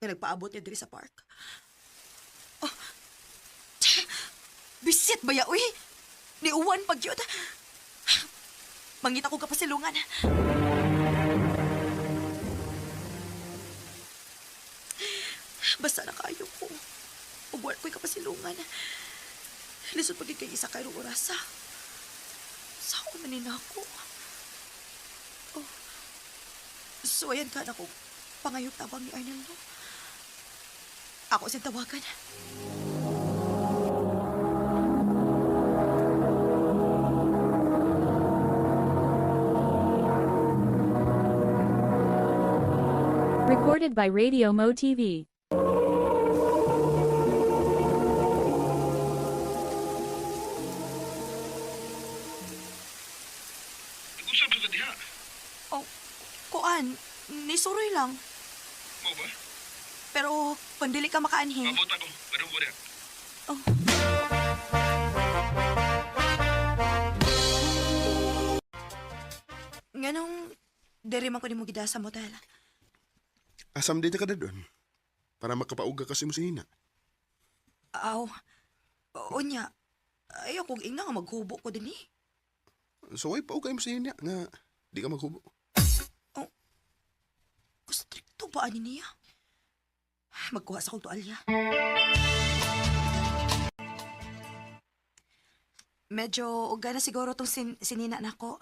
Nga nagpaabot niya diri sa park. Oh. Bisit ba ya, uy? Niuwan pag yun. Mangita ko kapasilungan. Basta na kayo ko. Ubuan ko'y kapasilungan. Lisod pag ikay isa kayo orasa. Saan manin ako? Oh. So, ayan ka na ko. Pangayog tabang ni Arnel, no? Ako siyang tawagan. Recorded by Radio Mo TV. Nag-usap sa diha. Oh, kuan. Nisuroy lang. Mo ba? Pero, pandili ka makaanhin. Mabot ako. Ganun ko rin. Oh. Nganong, dere man ko ni mo gida sa motel. Asam dito ka na doon. Para makapauga kasi mo sa hina. Aw, onya, ayaw kong ina nga maghubo ko din eh. So, ay paugay mo sa hina nga di ka maghubo. Stricto ba ani niya? Magkuha sa kong tuwalya. Medyo uga na siguro tong sinina na ko.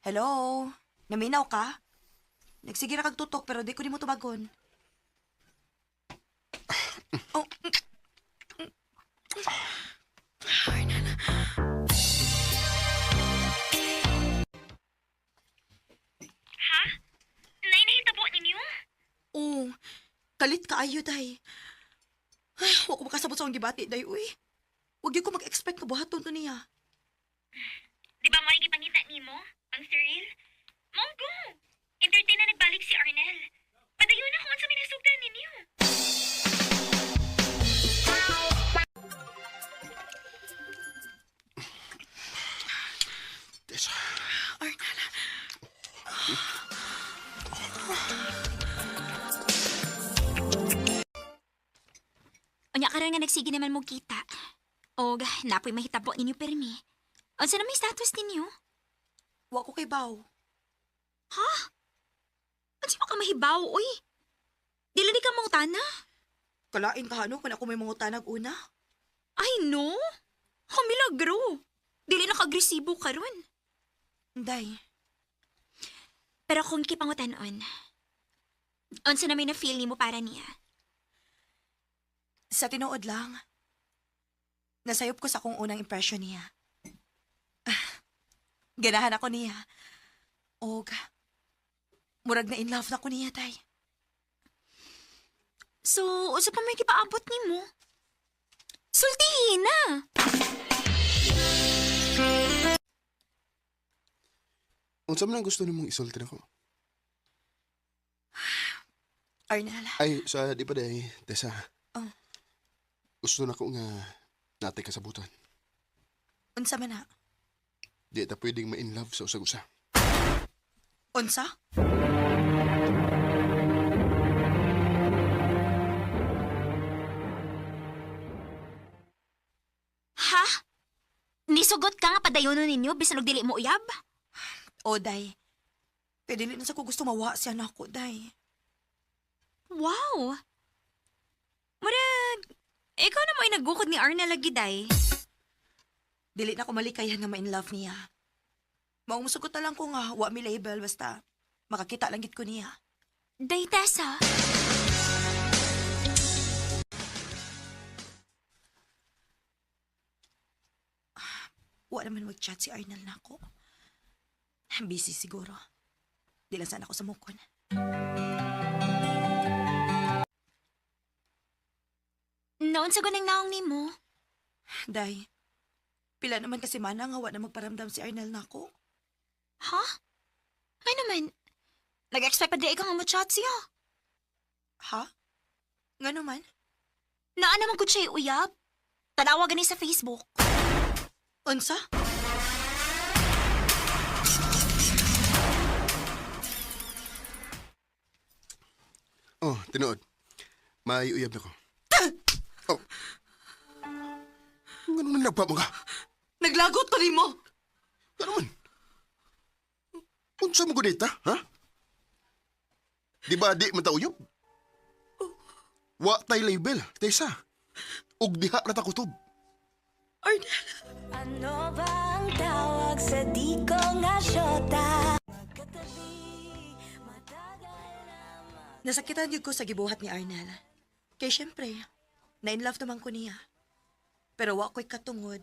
Hello? Naminaw ka? Nagsige na kag tutok pero di ko ni mo tumagon. Oh. Ha? Nainahitabo ninyo? Oh, kalit ka ayo, day. Ay, huwag ko makasabot sa akong gibati, day, uy. Huwag yun ko mag-expect na buhaton to niya. Di ba may gipangita nimo? Ang surreal? Monggo! entertain na nagbalik si Arnel. Padayon na kung sa minasugdan ninyo. Tessa. Unya karon nga nagsige naman mo kita. O, napoy mahitabo ninyo permi. Unsa na may status ninyo? Wa ko kay Baw. Ha? Unsa pa ka mahibaw, oy? Dili di ka mangutana? Kalain ka ano kung ako may mga tanag una? Ay, no. Ha, milagro. Dili na ka-agresibo karon. Day, Pero kung kipangutanon, unsa na may na-feel nimo para niya? sa tinuod lang, nasayop ko sa akong unang impression niya. Ganahan ako niya. Og, murag na in love na ko niya, tay. So, unsa pa may kipaabot nimo? Sultihin na. Unsa man ang gusto nimong isulti nako? Arnel, Ay, sa di pa day, Tessa. Oh. Gusto na ko nga natay kasabutan. unsa man na? Di ta pwedeng ma-in love sa usag-usa. Unsa? Ha? Nisugot ka nga padayonon ninyo bisan og dili mo uyab? O, day. Pwede na sa ko gusto mawa siya na ako, day. Wow. Murag, ikaw na mo ay nagukod ni Arna lagi, day. Dili na ko malikayan nga ma-in love niya. Maong musugot na lang ko nga, wa mi label, basta makakita lang gid ko niya. Day, Tessa. Wa naman mag-chat si Arnel na ako. Busy siguro. Di lang sana ako sa mukon. Noon sa gunang naong nimo. Day, pila naman kasi mana nga wa na magparamdam si Arnel na ako. Ha? Ay naman, nag-expect pa di ikaw nga mo-chat siya. Ha? Nga naman? Naa naman ko siya uyab. Tanawa gani sa Facebook. Unsa? Oh, tinuod. May uyab na ko. Oh. Nga naman nagpa mo ka? Naglagot ko mo. Nga naman. Unsa mo gunita, ha? Di ba di man ta uyab? Wa tay label, Tessa. Ug diha na ta kutob. Arnel. Ano ba ang tawag sa di ko nga syota? Nasakitan yun ko sa gibuhat ni Arnel. Kay syempre, na-in-love naman ko niya. Pero wa ko'y katungod,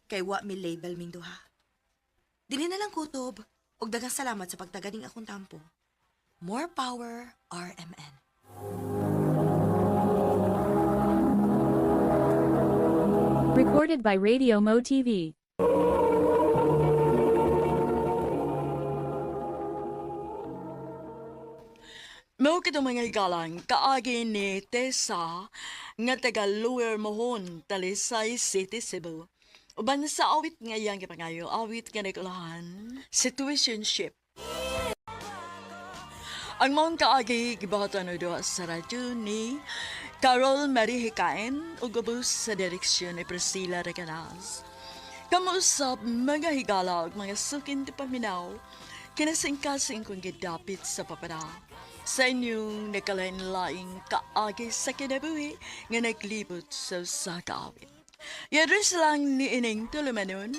kay wa mi label ming duha. Dili na lang kutob, ug daghang salamat sa pagtaganing akong tampo. More power, RMN. Recorded by Radio Mo TV. Mao kitong mga galang kaagi ni Tessa nga taga Lower Mohon, Talisay City, Cebu. Uban sa awit nga iyang gipangayo, awit nga nagulahan, situationship. Ang maong kaagi gibahatan do sa radyo ni Carol Marie Hikain ug ubos sa direksyon ni Priscilla Regalas. Kamusap mga higala ug mga sukin ti paminaw, kinasingkasing kong gidapit sa papada. Sa inyong nakalain-laing kaagi sa kinabuhi nga naglibot sa kaawit. Yadres lang ni ining tulumanon,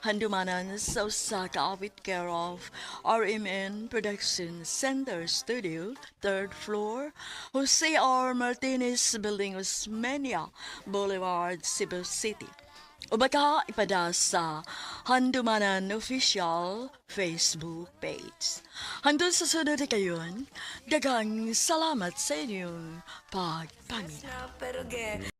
handumanan sa kaawit care of RMN Production Center Studio, 3rd floor, Jose R. Martinez Building, Osmeña Boulevard, Cebu City. O baka ipada sa Handumanan Official Facebook page. Handun sa sunod na kayon, dagang salamat sa inyong pagpamina.